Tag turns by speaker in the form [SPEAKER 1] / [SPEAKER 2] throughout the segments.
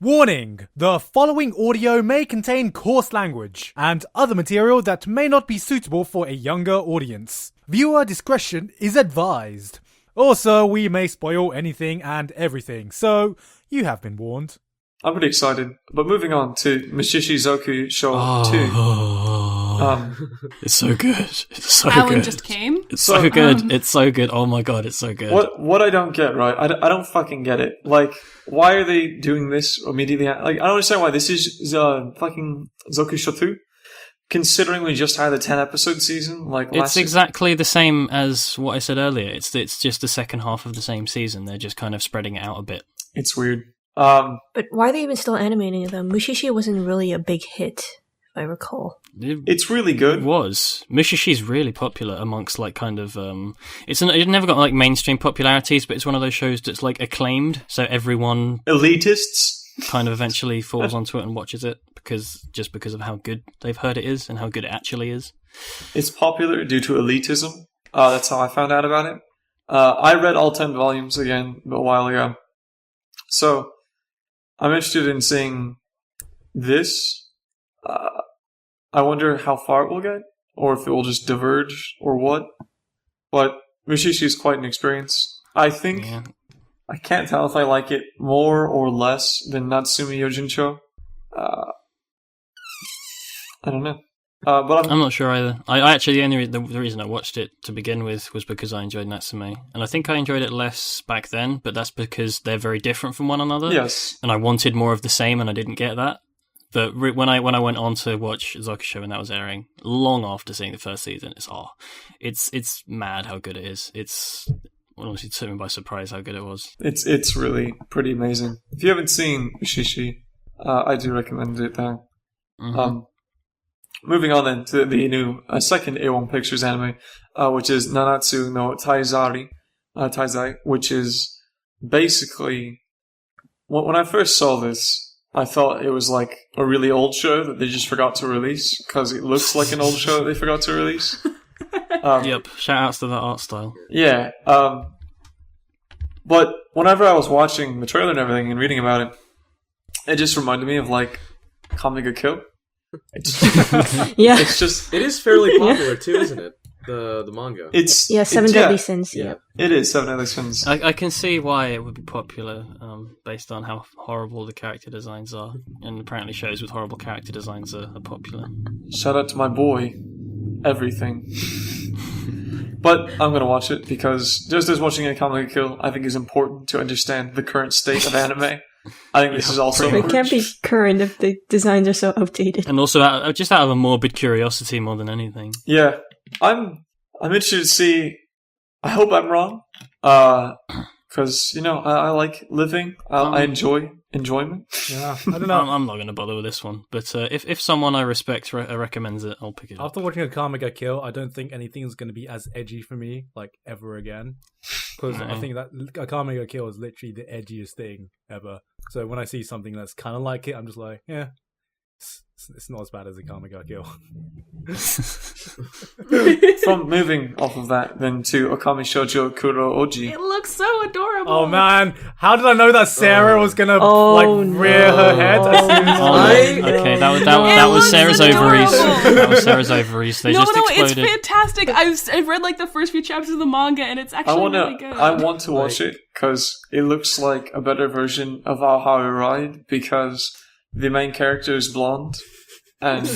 [SPEAKER 1] Warning! The following audio may contain coarse language and other material that may not be suitable for a younger audience. Viewer discretion is advised. Also, we may spoil anything and everything, so you have been warned.
[SPEAKER 2] I'm pretty excited. But moving on to Mushishi Zoku Shou 2.
[SPEAKER 3] It's so good. It's so
[SPEAKER 4] Alan
[SPEAKER 3] good.
[SPEAKER 4] just came.
[SPEAKER 3] It's so good. It's so good. Oh my god, it's so good.
[SPEAKER 2] What I don't get, right? I don't fucking get it. Like, why are they doing this immediately? Like, I don't understand why this is fucking Zoku Shou 2. Considering we just had a 10-episode season, like last
[SPEAKER 3] it's exactly the same as what I said earlier. It's just the second half of the same season. They're just kind of spreading it out a bit.
[SPEAKER 2] It's weird.
[SPEAKER 5] But why are they even still animating it though? Mushishi wasn't really a big hit, if I recall.
[SPEAKER 2] It's really good.
[SPEAKER 3] It was. Mushishi's really popular amongst like kind of it never got like mainstream popularities, but it's one of those shows that's like acclaimed, so everyone
[SPEAKER 2] Elitists
[SPEAKER 3] kind of eventually falls onto it and watches it because of how good they've heard it is and how good it actually is.
[SPEAKER 2] It's popular due to elitism. That's how I found out about it. I read all 10 volumes again a while ago. So, I'm interested in seeing this. I wonder how far it will get, or if it will just diverge, or what. But Mushishi is quite an experience. I think, I can't tell if I like it more or less than Natsume Yojincho. I don't know. But
[SPEAKER 3] I'm not sure either. I actually the reason I watched it to begin with was because I enjoyed Natsume, and I think I enjoyed it less back then. But that's because they're very different from one another.
[SPEAKER 2] Yes,
[SPEAKER 3] and I wanted more of the same, and I didn't get that. But when I went on to watch Zoku when that was airing, long after seeing the first season, it's mad how good it is. It's honestly took me by surprise how good it was.
[SPEAKER 2] It's really pretty amazing. If you haven't seen Mushishi, I do recommend it though.
[SPEAKER 3] Mm-hmm.
[SPEAKER 2] Moving on then to the new second A1 Pictures anime, which is Nanatsu no Taizai, which is basically... When I first saw this, I thought it was like a really old show that they just forgot to release, because it looks like an old show that they forgot to release.
[SPEAKER 3] Yep, shout-outs to that art style.
[SPEAKER 2] Yeah, but whenever I was watching the trailer and everything and reading about it, it just reminded me of like Kami ga Kill.
[SPEAKER 5] Yeah,
[SPEAKER 2] it's just
[SPEAKER 6] it is fairly popular too, isn't it? The manga.
[SPEAKER 5] Seven Deadly Sins. Yeah,
[SPEAKER 2] it is 7 Deadly Sins.
[SPEAKER 3] I can see why it would be popular, based on how horrible the character designs are, and apparently shows with horrible character designs are popular.
[SPEAKER 2] Shout out to my boy, Everything. But I'm gonna watch it because just as watching a Kami ga Kill, I think is important to understand the current state of anime. I think this is also...
[SPEAKER 5] It can't be current if the designs are so outdated.
[SPEAKER 3] And also out of a morbid curiosity more than anything.
[SPEAKER 2] Yeah. I'm interested to see... I hope I'm wrong. Because, I like living. I enjoy enjoyment.
[SPEAKER 1] Yeah, I don't know.
[SPEAKER 3] I'm not going to bother with this one. But if someone I respect recommends it, I'll pick it up.
[SPEAKER 1] After watching a Kami ga Kill, I don't think anything is going to be as edgy for me, like, ever again. Because I think that a Kami ga Kill is literally the edgiest thing ever. So when I see something that's kind of like it, I'm just like, yeah, it's not as bad as a Kami ga Kill.
[SPEAKER 2] From moving off of that, then to Ookami Shoujo Kuro Ouji.
[SPEAKER 4] It looks so adorable.
[SPEAKER 1] Oh man, how did I know that Sarah was gonna rear her head as soon as
[SPEAKER 3] Okay, that was Sarah's ovaries. That was Sarah's ovaries. They just exploded.
[SPEAKER 4] It's fantastic. I've read like the first few chapters of the manga, and it's actually really good.
[SPEAKER 2] I want to watch it because it looks like a better version of Ao Haru Ride because the main character is blonde, and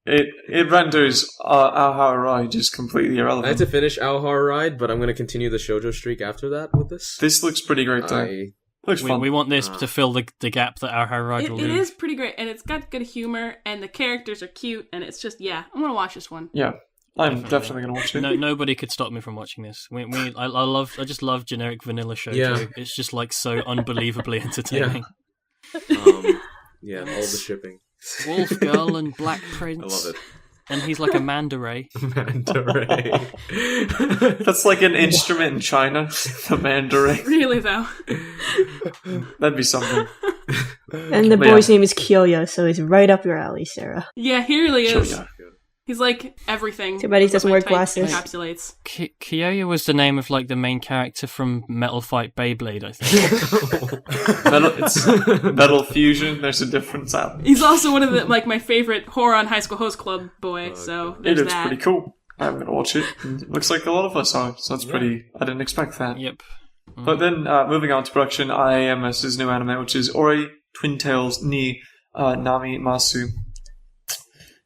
[SPEAKER 2] it renders Ao Haru Ride just completely irrelevant.
[SPEAKER 6] I had to finish Ao Haru Ride, but I'm going to continue the shoujo streak after that with this.
[SPEAKER 2] This looks pretty great, though. Looks fun.
[SPEAKER 3] We want this to fill the gap that Ao Haru Ride will do.
[SPEAKER 4] It is pretty great, and it's got good humor, and the characters are cute, and it's just, I'm going to watch this one.
[SPEAKER 2] Yeah. I'm definitely going to watch it.
[SPEAKER 3] Nobody could stop me from watching this. I just love generic vanilla shoujo. Yeah. It's just like so unbelievably entertaining.
[SPEAKER 6] Yeah, all the shipping.
[SPEAKER 3] Wolf Girl and Black Prince.
[SPEAKER 6] I love it.
[SPEAKER 3] And he's like a manta ray.
[SPEAKER 6] Manta ray.
[SPEAKER 2] That's like an instrument in China. The manta ray.
[SPEAKER 4] Really, though.
[SPEAKER 2] That'd be something.
[SPEAKER 5] And the boy's name is Kyoya, so it's right up your alley, Sarah.
[SPEAKER 4] Yeah, he really is. He's like everything.
[SPEAKER 5] Too bad he doesn't
[SPEAKER 4] my
[SPEAKER 5] wear
[SPEAKER 4] type
[SPEAKER 5] glasses.
[SPEAKER 4] Encapsulates.
[SPEAKER 3] Kyoya was the name of like the main character from Metal Fight Beyblade, I think.
[SPEAKER 2] It's Metal Fusion. There's a difference out.
[SPEAKER 4] He's also one of the my favorite horror on High School Host Club boy. So
[SPEAKER 2] It
[SPEAKER 4] there's
[SPEAKER 2] looks
[SPEAKER 4] that.
[SPEAKER 2] pretty cool. I'm gonna watch it. And it looks like a lot of us are, so that's pretty. I didn't expect that.
[SPEAKER 3] Yep.
[SPEAKER 2] But then, moving on to production, IAMS's new anime, which is Ori Twintails ni Narimasu.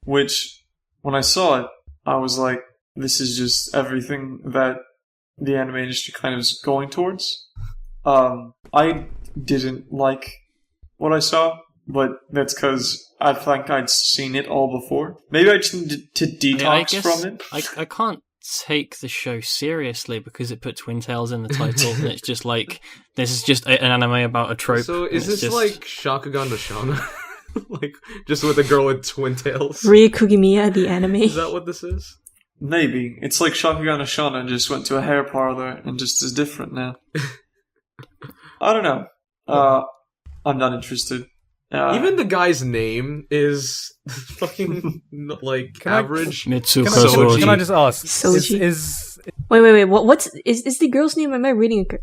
[SPEAKER 2] Which, when I saw it, I was like, this is just everything that the anime industry kind of is going towards. I didn't like what I saw, but that's because I think I'd seen it all before. Maybe I just needed to detox from it.
[SPEAKER 3] I can't take the show seriously because it put Twintails in the title, and it's just like, this is just an anime about a trope.
[SPEAKER 6] So is this
[SPEAKER 3] just
[SPEAKER 6] like Shakugan no Shana? Like, just with a girl with twin tails?
[SPEAKER 5] Ryukugimiya, the anime.
[SPEAKER 6] Is that what this is?
[SPEAKER 2] Maybe. It's like Shakugan Ashana just went to a hair parlor and just is different now. I don't know. I'm not interested.
[SPEAKER 6] Even the guy's name is fucking like average.
[SPEAKER 3] Mitsuko
[SPEAKER 6] Soji.
[SPEAKER 1] Can I just ask?
[SPEAKER 5] Soji.
[SPEAKER 1] Is
[SPEAKER 5] Wait. What's is the girl's name? Am I reading it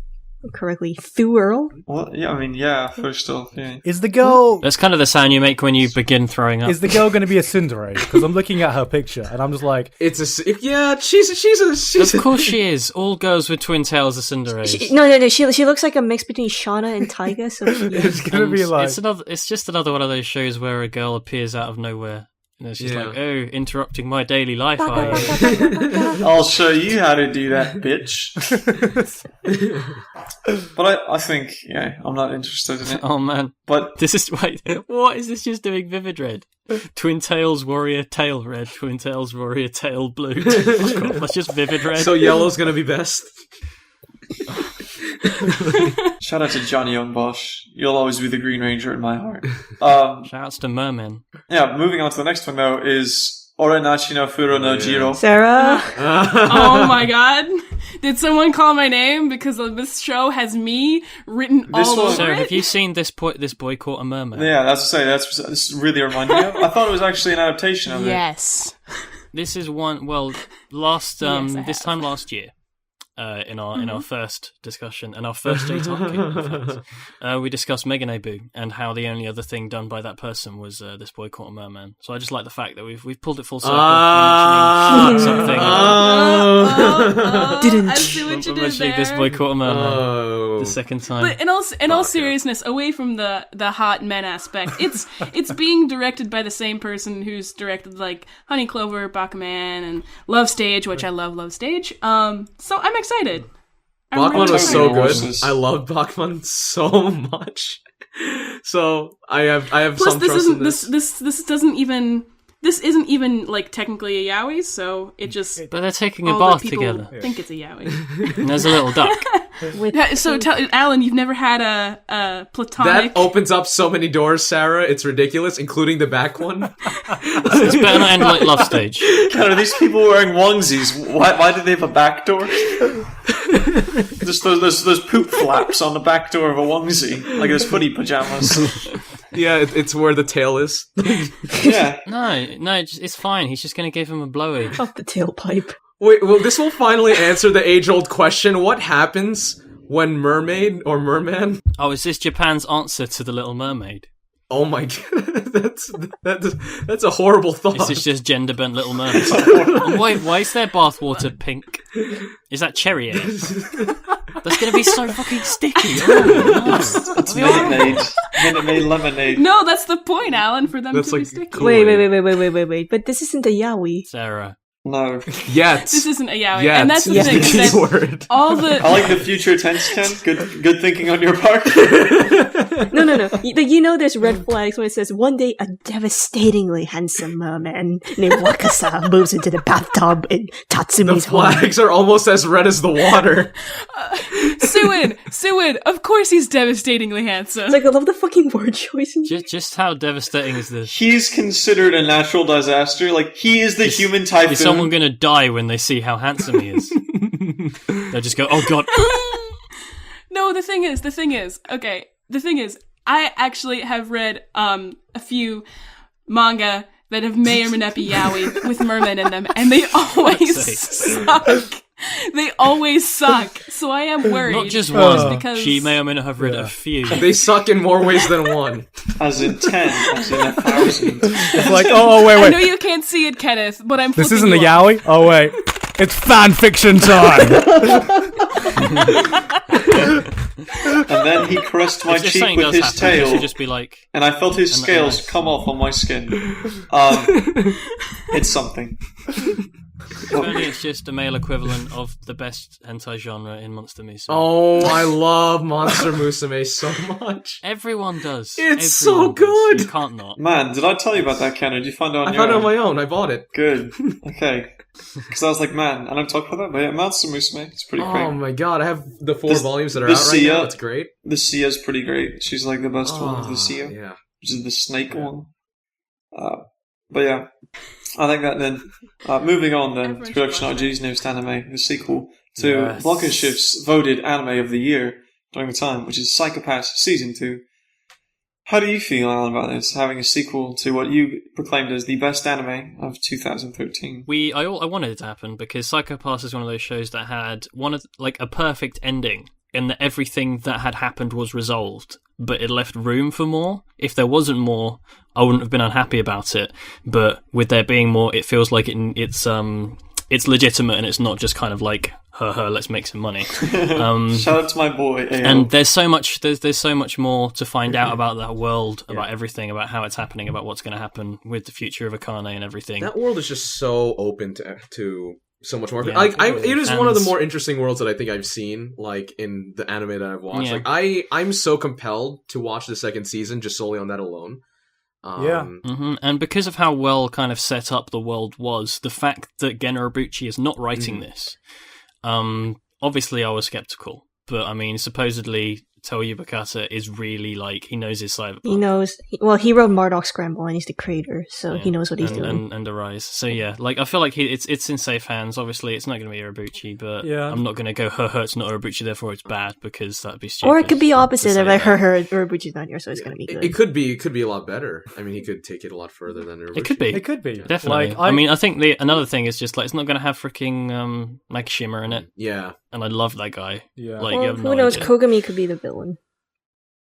[SPEAKER 5] correctly? Thuearl?
[SPEAKER 2] Well, yeah, I mean, yeah, first off, yeah.
[SPEAKER 1] is the girl
[SPEAKER 3] That's kind of the sound you make when you begin throwing up.
[SPEAKER 1] is the girl going to be a tsundere? Because I'm looking at her picture and I'm just like,
[SPEAKER 6] It's she's
[SPEAKER 3] Of course she is. All girls with twin tails are cinderella's.
[SPEAKER 5] No. She looks like a mix between Shauna and Taiga. So yeah.
[SPEAKER 1] it's going to be like,
[SPEAKER 3] It's just another one of those shows where a girl appears out of nowhere. And it's just
[SPEAKER 6] Yeah.
[SPEAKER 3] like, oh, interrupting my daily life.
[SPEAKER 2] I'll show you how to do that, bitch. But I think, yeah, I'm not interested in it.
[SPEAKER 3] Oh man,
[SPEAKER 2] But
[SPEAKER 3] this is what is this just doing? Vivid red, twin tails warrior tail red, twin tails warrior tail blue. Fuck off, that's just vivid red.
[SPEAKER 6] so yellow's gonna be best.
[SPEAKER 2] shout out to Johnny Youngbosch. You'll always be the Green Ranger in my heart.
[SPEAKER 3] Shouts to Merman.
[SPEAKER 2] Yeah, moving on to the next one, though, is Orenchi no Furo no Jiro.
[SPEAKER 5] Sarah.
[SPEAKER 4] Oh my god. Did someone call my name? Because this show has me written
[SPEAKER 2] This
[SPEAKER 4] all
[SPEAKER 2] one-
[SPEAKER 4] over
[SPEAKER 3] So,
[SPEAKER 4] it.
[SPEAKER 3] have you seen this boy caught a merman?
[SPEAKER 2] Yeah, that's to say, this really reminded me of. I thought it was actually an adaptation of it.
[SPEAKER 4] Yes.
[SPEAKER 3] This is one. Well, last
[SPEAKER 4] Yes, I
[SPEAKER 3] this
[SPEAKER 4] have.
[SPEAKER 3] time last year, in our first discussion and our first J-Taku, in fact, we discussed Meganebu and how the only other thing done by that person was this boy caught a merman. So I just like the fact that we've pulled it full circle.
[SPEAKER 6] Ah.
[SPEAKER 3] and mentioning something.
[SPEAKER 5] Didn't.
[SPEAKER 4] I see what you did
[SPEAKER 3] Mentioning
[SPEAKER 4] there.
[SPEAKER 3] this boy caught a merman
[SPEAKER 6] Oh.
[SPEAKER 3] the second time.
[SPEAKER 4] But in all seriousness, away from the hot men aspect, it's being directed by the same person who's directed like Honey Clover, Bakuman, and Love Stage, which I love Love Stage. So I'm excited. I'm
[SPEAKER 6] Bachman
[SPEAKER 4] really
[SPEAKER 6] was so
[SPEAKER 2] excited.
[SPEAKER 6] good.
[SPEAKER 2] Yes.
[SPEAKER 6] I loved Bachman so much. So I have
[SPEAKER 4] Plus,
[SPEAKER 6] some
[SPEAKER 4] this
[SPEAKER 6] trust
[SPEAKER 4] isn't
[SPEAKER 6] in this.
[SPEAKER 4] this isn't even like technically a yaoi, so it just
[SPEAKER 3] But they're taking a
[SPEAKER 4] all
[SPEAKER 3] bath
[SPEAKER 4] the people
[SPEAKER 3] together.
[SPEAKER 4] think it's a yaoi.
[SPEAKER 3] And there's a little duck.
[SPEAKER 4] Yeah, so Alan, you've never had a platonic.
[SPEAKER 6] That opens up so many doors, Sarah. It's ridiculous, including the back one.
[SPEAKER 3] It's better not end like Love Stage.
[SPEAKER 2] God, are these people wearing onesies? Why do they have a back door? Just those poop flaps on the back door of a onesie, like those footy pajamas.
[SPEAKER 6] Yeah, it's where the tail is.
[SPEAKER 2] Yeah.
[SPEAKER 3] No, it's fine. He's just going to give him a blowy.
[SPEAKER 5] Off the tailpipe.
[SPEAKER 6] Wait, well, this will finally answer the age-old question: what happens when mermaid or merman?
[SPEAKER 3] Oh, is this Japan's answer to The Little Mermaid?
[SPEAKER 6] Oh my god, that's a horrible thought.
[SPEAKER 3] Is this just gender bent Little Mermaid? And why is their bathwater pink? Is that cherry ale? That's going to be so fucking sticky. Oh, no.
[SPEAKER 2] It's Minute Maid lemonade.
[SPEAKER 4] No, that's the point, Alan, for them
[SPEAKER 6] That's
[SPEAKER 4] to be
[SPEAKER 6] like
[SPEAKER 4] sticky.
[SPEAKER 6] cool.
[SPEAKER 5] Wait. But this isn't a yaoi.
[SPEAKER 3] Sarah.
[SPEAKER 2] No.
[SPEAKER 6] Yet.
[SPEAKER 4] This isn't a yaoi,
[SPEAKER 6] Yet
[SPEAKER 4] and that's the
[SPEAKER 6] is
[SPEAKER 4] thing.
[SPEAKER 6] the
[SPEAKER 4] is
[SPEAKER 6] key
[SPEAKER 4] that
[SPEAKER 6] word.
[SPEAKER 4] all the
[SPEAKER 2] I like the future tense, Ken. Good thinking on your part.
[SPEAKER 5] No. But you know there's red flags when it says, one day a devastatingly handsome merman named Wakasa moves into the bathtub in
[SPEAKER 6] The
[SPEAKER 5] Tatsumi's home.
[SPEAKER 6] flags are almost as red as the water.
[SPEAKER 4] Suin. Of course, he's devastatingly handsome.
[SPEAKER 5] It's like, I love the fucking word choice.
[SPEAKER 3] Just how devastating is this?
[SPEAKER 2] He's considered a natural disaster. Like, he is the human typhoon.
[SPEAKER 3] Is someone going to die when they see how handsome he is? They'll just go, oh god.
[SPEAKER 4] No, the thing is, I actually have read a few manga that have may or may not be yaoi with mermen in them, and they always suck. They always suck. So I am worried.
[SPEAKER 3] Not just one.
[SPEAKER 4] Because
[SPEAKER 3] She may or may not have read a few.
[SPEAKER 6] They suck in more ways than one.
[SPEAKER 2] As in 10, as in 1,000.
[SPEAKER 1] It's like, oh,
[SPEAKER 4] I
[SPEAKER 1] wait.
[SPEAKER 4] know you can't see it, Kenneth, but I'm
[SPEAKER 1] This
[SPEAKER 4] flipping
[SPEAKER 1] isn't the
[SPEAKER 4] you off.
[SPEAKER 1] yaoi? Oh, wait. It's fan fiction time!
[SPEAKER 2] And then he caressed my
[SPEAKER 3] If
[SPEAKER 2] cheek
[SPEAKER 3] something
[SPEAKER 2] with
[SPEAKER 3] does
[SPEAKER 2] his
[SPEAKER 3] happen,
[SPEAKER 2] tail,
[SPEAKER 3] it should just be like,
[SPEAKER 2] and I felt his
[SPEAKER 3] And-
[SPEAKER 2] scales
[SPEAKER 3] and I-
[SPEAKER 2] come off on my skin. It's something.
[SPEAKER 3] if only it's just a male equivalent of the best hentai genre in Monster Musume.
[SPEAKER 6] Oh, I love Monster Musume so much.
[SPEAKER 3] Everyone does.
[SPEAKER 6] It's so
[SPEAKER 3] Everyone does.
[SPEAKER 6] good.
[SPEAKER 3] You can't not.
[SPEAKER 2] Man, did I tell you about that, Ken, or did you find it on
[SPEAKER 6] I
[SPEAKER 2] your
[SPEAKER 6] found it
[SPEAKER 2] own?
[SPEAKER 6] on my own. I bought it.
[SPEAKER 2] Good. Okay. Because I was like, man, I don't talk about that, but yeah, Monster Musume, it's pretty
[SPEAKER 6] Oh
[SPEAKER 2] great.
[SPEAKER 6] my god, I have the 4
[SPEAKER 2] The-
[SPEAKER 6] volumes that are
[SPEAKER 2] the
[SPEAKER 6] out right
[SPEAKER 2] Sia-
[SPEAKER 6] now. It's great.
[SPEAKER 2] The Sia's pretty great. She's like the best one of the Sia,
[SPEAKER 6] Yeah.
[SPEAKER 2] which is the snake one. But yeah, I think that then, moving on then,
[SPEAKER 4] Everyone
[SPEAKER 2] to
[SPEAKER 4] should
[SPEAKER 2] production
[SPEAKER 4] watch
[SPEAKER 2] RG's newest anime, the sequel to
[SPEAKER 1] Yes.
[SPEAKER 2] Blockenshift's voted anime of the year during the time, which is Psychopaths Season 2. How do you feel, Alan, about this, having a sequel to what you proclaimed as the best anime of 2013?
[SPEAKER 3] I wanted it to happen because Psycho Pass is one of those shows that had a perfect ending, in that everything that had happened was resolved, but it left room for more. If there wasn't more, I wouldn't have been unhappy about it. But with there being more, it feels like it's legitimate and it's not just kind of like, let's make some money.
[SPEAKER 2] Shout out to my boy, AO.
[SPEAKER 3] And there's so much more to find out about that world, about everything, about how it's happening, about what's going to happen with the future of Akane and everything.
[SPEAKER 6] That world is just so open to so much more.
[SPEAKER 3] Yeah,
[SPEAKER 6] Like, it is one of the
[SPEAKER 3] and-
[SPEAKER 6] more interesting worlds that I think I've seen, like, in the anime that I've watched.
[SPEAKER 3] Yeah.
[SPEAKER 6] Like, I'm so compelled to watch the second season just solely on that alone.
[SPEAKER 1] Yeah.
[SPEAKER 3] And because of how well kind of set up the world was, the fact that Gen Urobuchi is not writing this, obviously I was skeptical. But I mean, supposedly Toyo Bakata is really like, he knows his cyberpunk.
[SPEAKER 5] He knows. Well, he wrote Marduk Scramble, and he's the creator, so he knows what he's doing.
[SPEAKER 3] And Arise. So yeah, like I feel like it's in safe hands. Obviously, it's not going to be Urobuchi, but
[SPEAKER 1] Yeah.
[SPEAKER 3] I'm not going to go, it's not Urobuchi, therefore it's bad, because that'd be stupid.
[SPEAKER 5] Or it could be
[SPEAKER 3] to
[SPEAKER 5] opposite
[SPEAKER 3] say
[SPEAKER 5] of like,
[SPEAKER 3] that.
[SPEAKER 5] Urobuchi's not here, so it's gonna be good.
[SPEAKER 6] It could be a lot better. I mean, he could take it a lot further than
[SPEAKER 3] It could be.
[SPEAKER 1] It could be.
[SPEAKER 3] Definitely.
[SPEAKER 1] Like,
[SPEAKER 3] I mean, I think another thing is just like, it's not going to have freaking Mike Shimmer in it.
[SPEAKER 6] Yeah.
[SPEAKER 3] And I love that guy.
[SPEAKER 1] Yeah.
[SPEAKER 3] Like, you
[SPEAKER 5] Well,
[SPEAKER 3] have
[SPEAKER 5] who
[SPEAKER 3] no
[SPEAKER 5] knows?
[SPEAKER 3] idea.
[SPEAKER 5] Kogami could be the villain.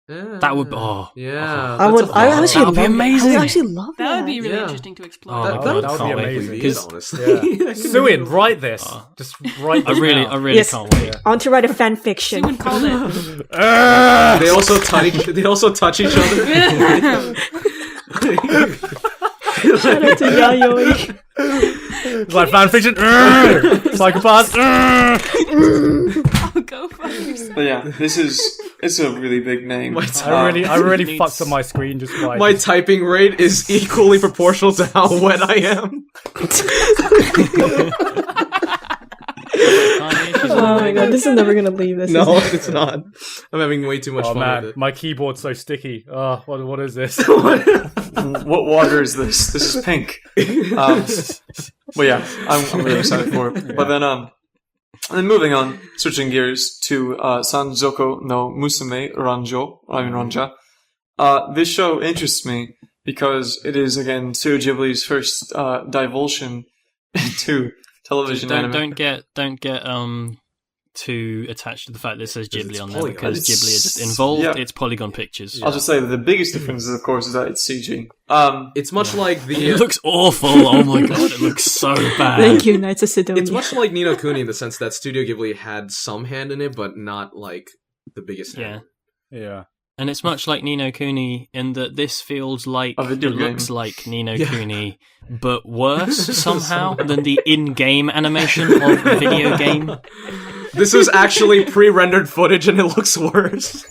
[SPEAKER 3] That would be,
[SPEAKER 6] Yeah.
[SPEAKER 5] I would. I
[SPEAKER 6] that's a
[SPEAKER 5] actually
[SPEAKER 3] That would be
[SPEAKER 5] love.
[SPEAKER 3] amazing.
[SPEAKER 5] I would actually love that.
[SPEAKER 4] That would be really
[SPEAKER 6] Yeah.
[SPEAKER 4] interesting to explore.
[SPEAKER 3] Oh,
[SPEAKER 6] That,
[SPEAKER 3] my
[SPEAKER 6] that,
[SPEAKER 3] God,
[SPEAKER 6] that
[SPEAKER 3] can't
[SPEAKER 6] would
[SPEAKER 3] wait.
[SPEAKER 6] be it,
[SPEAKER 3] Because-
[SPEAKER 6] honestly.
[SPEAKER 1] Yeah. Suin, write this. Just write
[SPEAKER 3] I
[SPEAKER 1] this
[SPEAKER 3] really,
[SPEAKER 1] down.
[SPEAKER 3] I really
[SPEAKER 5] Yes.
[SPEAKER 3] can't wait.
[SPEAKER 5] I want to write a fan fiction.
[SPEAKER 4] Someone called it.
[SPEAKER 6] They also touch each other.
[SPEAKER 5] Shout out to Yayoi.
[SPEAKER 1] It's like fanfiction. Psychopath.
[SPEAKER 4] Oh, go fuck yourself.
[SPEAKER 2] But yeah, it's a really big name.
[SPEAKER 1] I really
[SPEAKER 3] Needs-
[SPEAKER 1] fucked up my screen just by
[SPEAKER 6] My typing rate is equally proportional to how wet I am.
[SPEAKER 5] Oh my god, this is never gonna leave this.
[SPEAKER 6] No, it's not. I'm having way too much
[SPEAKER 1] Oh
[SPEAKER 6] fun
[SPEAKER 1] man,
[SPEAKER 6] with it.
[SPEAKER 1] my keyboard's so sticky. Oh, what is this?
[SPEAKER 2] What water is this? This is pink. Well, yeah, I'm really excited for it. But then, and then moving on, switching gears to Sanzoku no Musume Ronja. This show interests me because it is again Studio Ghibli's first divulsion into television anime.
[SPEAKER 3] Don't get too attached to the fact that it says
[SPEAKER 6] Because
[SPEAKER 3] Ghibli
[SPEAKER 6] it's
[SPEAKER 3] on there,
[SPEAKER 6] Polygon.
[SPEAKER 3] because Ghibli are just involved.
[SPEAKER 2] Yeah.
[SPEAKER 3] It's Polygon Pictures.
[SPEAKER 2] I'll just say that the biggest difference, of course, is that it's CG.
[SPEAKER 6] It's much like the.
[SPEAKER 3] It looks awful. Oh my god, it looks so bad.
[SPEAKER 5] Thank you, Knights of Sidonia.
[SPEAKER 6] It's much like Ni no Kuni in the sense that Studio Ghibli had some hand in it, but not like the biggest
[SPEAKER 3] Yeah.
[SPEAKER 6] hand.
[SPEAKER 1] Yeah.
[SPEAKER 3] And it's much like Ni no Kuni in that this feels like
[SPEAKER 2] A video
[SPEAKER 3] it
[SPEAKER 2] game.
[SPEAKER 3] looks like Ni no Kuni, but worse somehow than the in-game animation of a video game.
[SPEAKER 6] This is actually pre-rendered footage, and it looks worse.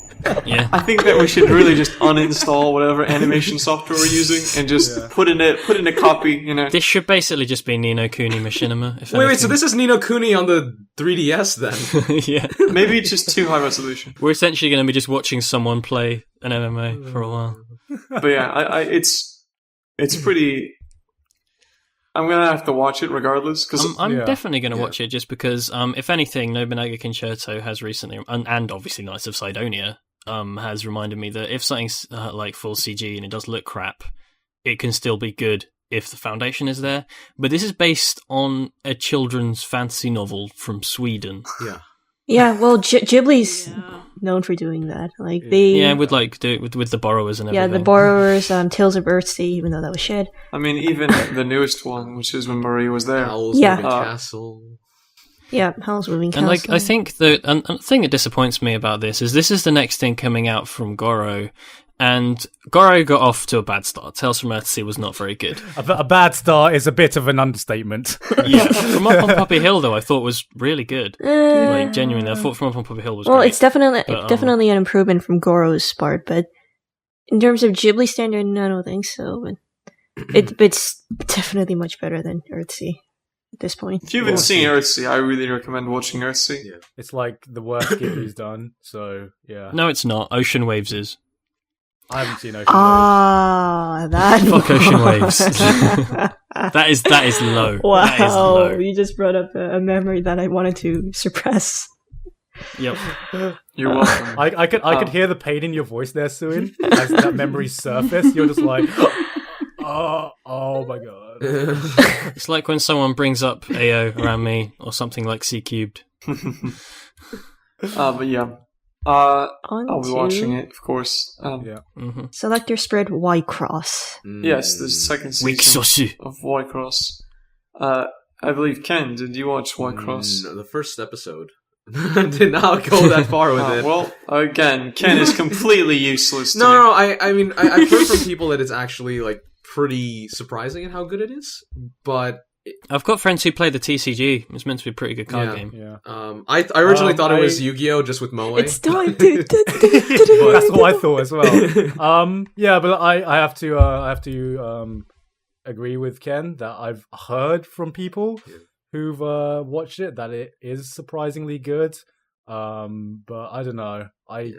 [SPEAKER 3] Yeah.
[SPEAKER 2] I think that we should really just uninstall whatever animation software we're using and just put in a copy, you know.
[SPEAKER 3] This should basically just be Ni no Kuni Machinima. If
[SPEAKER 6] Wait, so
[SPEAKER 3] anything.
[SPEAKER 6] this is Ni no Kuni on the 3DS then?
[SPEAKER 3] Yeah.
[SPEAKER 2] Maybe it's just too high resolution.
[SPEAKER 3] We're essentially going to be just watching someone play an MMA for a while.
[SPEAKER 2] But yeah, it's pretty. I'm gonna have to watch it regardless because
[SPEAKER 3] I'm
[SPEAKER 1] Yeah.
[SPEAKER 3] definitely going to watch it just because, if anything, Nobunaga Concerto has recently, and obviously Knights of Sidonia, has reminded me that if something's like full CG and it does look crap, it can still be good if the foundation is there. But this is based on a children's fantasy novel from Sweden.
[SPEAKER 6] Yeah.
[SPEAKER 5] Yeah, well, Ghibli's known for doing that. Like they,
[SPEAKER 3] with the Borrowers and everything.
[SPEAKER 5] the Borrowers, Tales of Earthsea, even though that was shed.
[SPEAKER 2] I mean, even the newest one, which is when Marie was there.
[SPEAKER 6] Howl's
[SPEAKER 5] Yeah.
[SPEAKER 6] Moving Castle.
[SPEAKER 5] Yeah, Howl's Moving
[SPEAKER 3] And
[SPEAKER 5] Castle.
[SPEAKER 3] I think that the thing that disappoints me about this is the next thing coming out from Goro, and Goro got off to a bad start. Tales from Earthsea was not very good.
[SPEAKER 1] A bad start is a bit of an understatement.
[SPEAKER 3] Yeah, From Up on Puppy Hill though, I thought was really good. Like genuinely, I thought From Up on Puppy Hill was
[SPEAKER 5] well,
[SPEAKER 3] great.
[SPEAKER 5] it's definitely
[SPEAKER 3] But,
[SPEAKER 5] definitely an improvement from Goro's part, but in terms of Ghibli standard, no, I don't think so. But it's definitely much better than Earthsea at this point.
[SPEAKER 2] If you haven't seen Earthsea, I really recommend watching Earthsea.
[SPEAKER 6] Yeah.
[SPEAKER 1] It's like the worst Ghibli's done, so yeah.
[SPEAKER 3] No, it's not. Ocean Waves is.
[SPEAKER 1] I haven't seen Ocean
[SPEAKER 5] That
[SPEAKER 3] Fuck Ocean Waves. That is low.
[SPEAKER 5] wow,
[SPEAKER 3] That is low.
[SPEAKER 5] you just brought up a memory that I wanted to suppress.
[SPEAKER 3] Yep.
[SPEAKER 2] You're welcome.
[SPEAKER 1] I could hear the pain in your voice there, Suin, as that memory surfaced. You're just like, oh my god.
[SPEAKER 3] It's like when someone brings up AO around me or something like C cubed.
[SPEAKER 2] But yeah. I'll be watching it, of course.
[SPEAKER 1] Yeah.
[SPEAKER 3] Mm-hmm.
[SPEAKER 5] Selector spread Y cross.
[SPEAKER 2] Yes, the second season
[SPEAKER 3] WIXOSS.
[SPEAKER 2] of Y-Cross. I believe, Ken, did you watch Y-Cross?
[SPEAKER 6] No, the first episode. Did not go that far with it.
[SPEAKER 2] Well, again, Ken is completely useless to me.
[SPEAKER 6] No, I mean, I've heard from people that it's actually like pretty surprising at how good it is, but
[SPEAKER 3] I've got friends who play the TCG. It's meant to be a pretty good card
[SPEAKER 6] Yeah.
[SPEAKER 3] game.
[SPEAKER 1] Yeah.
[SPEAKER 6] I originally thought it was Yu-Gi-Oh! Just with Moe.
[SPEAKER 5] It's time.
[SPEAKER 1] That's what I thought as well. Yeah, but I have to agree with Ken that I've heard from people who've watched it that it is surprisingly good. But I don't know. I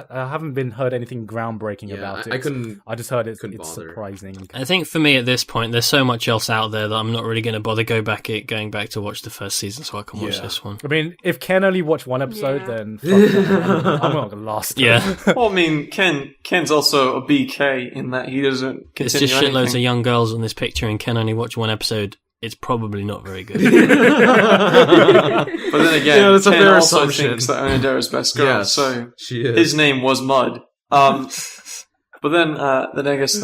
[SPEAKER 1] haven't heard anything groundbreaking about it.
[SPEAKER 6] I couldn't.
[SPEAKER 1] I just heard it's
[SPEAKER 6] bother.
[SPEAKER 1] surprising.
[SPEAKER 3] I think for me at this point, there's so much else out there that I'm not really going to bother going back to watch the first season so I can watch this one.
[SPEAKER 1] I mean, if Ken only watched one episode,
[SPEAKER 4] Yeah.
[SPEAKER 1] then fuck that. I'm not gonna last.
[SPEAKER 3] Yeah.
[SPEAKER 2] Well, I mean, Ken's also a BK in that he doesn't
[SPEAKER 3] It's
[SPEAKER 2] continue
[SPEAKER 3] just shitloads
[SPEAKER 2] anything.
[SPEAKER 3] of young girls on this picture and can only watch one episode. It's probably not very good.
[SPEAKER 2] But then again,
[SPEAKER 6] Yeah, that's a
[SPEAKER 2] Ken
[SPEAKER 6] fair
[SPEAKER 2] also
[SPEAKER 6] assumption.
[SPEAKER 2] thinks that Onodera's best girl,
[SPEAKER 6] Yes,
[SPEAKER 2] so
[SPEAKER 6] she is.
[SPEAKER 2] his name was Mud. But then I guess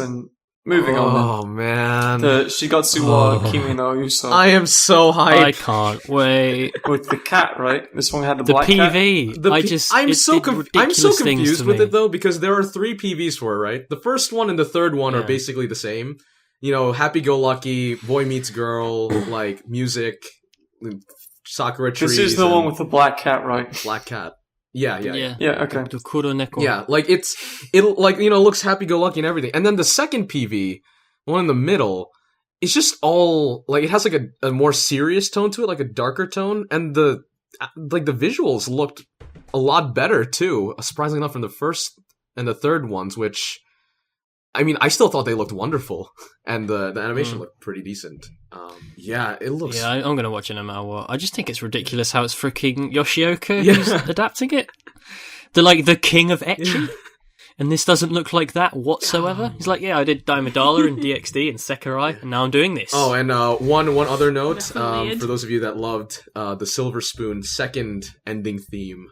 [SPEAKER 2] moving on
[SPEAKER 6] Oh man,
[SPEAKER 2] then. The Shigatsu wa Kimi no Uso
[SPEAKER 6] I am so hyped.
[SPEAKER 3] I can't wait.
[SPEAKER 2] with the cat, right? This one had the
[SPEAKER 3] The
[SPEAKER 2] black cat.
[SPEAKER 3] PV.
[SPEAKER 6] I'm so
[SPEAKER 3] ridiculous things
[SPEAKER 6] confused
[SPEAKER 3] to
[SPEAKER 6] with
[SPEAKER 3] me.
[SPEAKER 6] it though because there are 3 PVs for it, right? The first one and the third one are
[SPEAKER 3] Yeah.
[SPEAKER 6] basically the same. You know, happy-go-lucky, boy meets girl, like music, Sakura trees.
[SPEAKER 2] This is the
[SPEAKER 6] and
[SPEAKER 2] one with the black cat, right?
[SPEAKER 6] black cat. Yeah.
[SPEAKER 2] Yeah, okay.
[SPEAKER 3] The Kuro Neko.
[SPEAKER 6] Yeah, like it like looks happy-go-lucky and everything. And then the second PV, one in the middle, it's just all like it has like a more serious tone to it, like a darker tone, and the visuals looked a lot better too. Surprisingly enough, from the first and the third ones, which I mean, I still thought they looked wonderful, and the animation looked pretty decent. Yeah, it looks.
[SPEAKER 3] Yeah, I'm going to watch it no matter what. I just think it's ridiculous how it's freaking Yoshioka
[SPEAKER 6] Yeah.
[SPEAKER 3] who's adapting it. They're the king of ecchi, and this doesn't look like that whatsoever. He's like, yeah, I did Daimodala and DxD and Sekirai, and now I'm doing this.
[SPEAKER 6] Oh, and one other note
[SPEAKER 4] Definitely.
[SPEAKER 6] for those of you that loved the Silver Spoon second ending theme.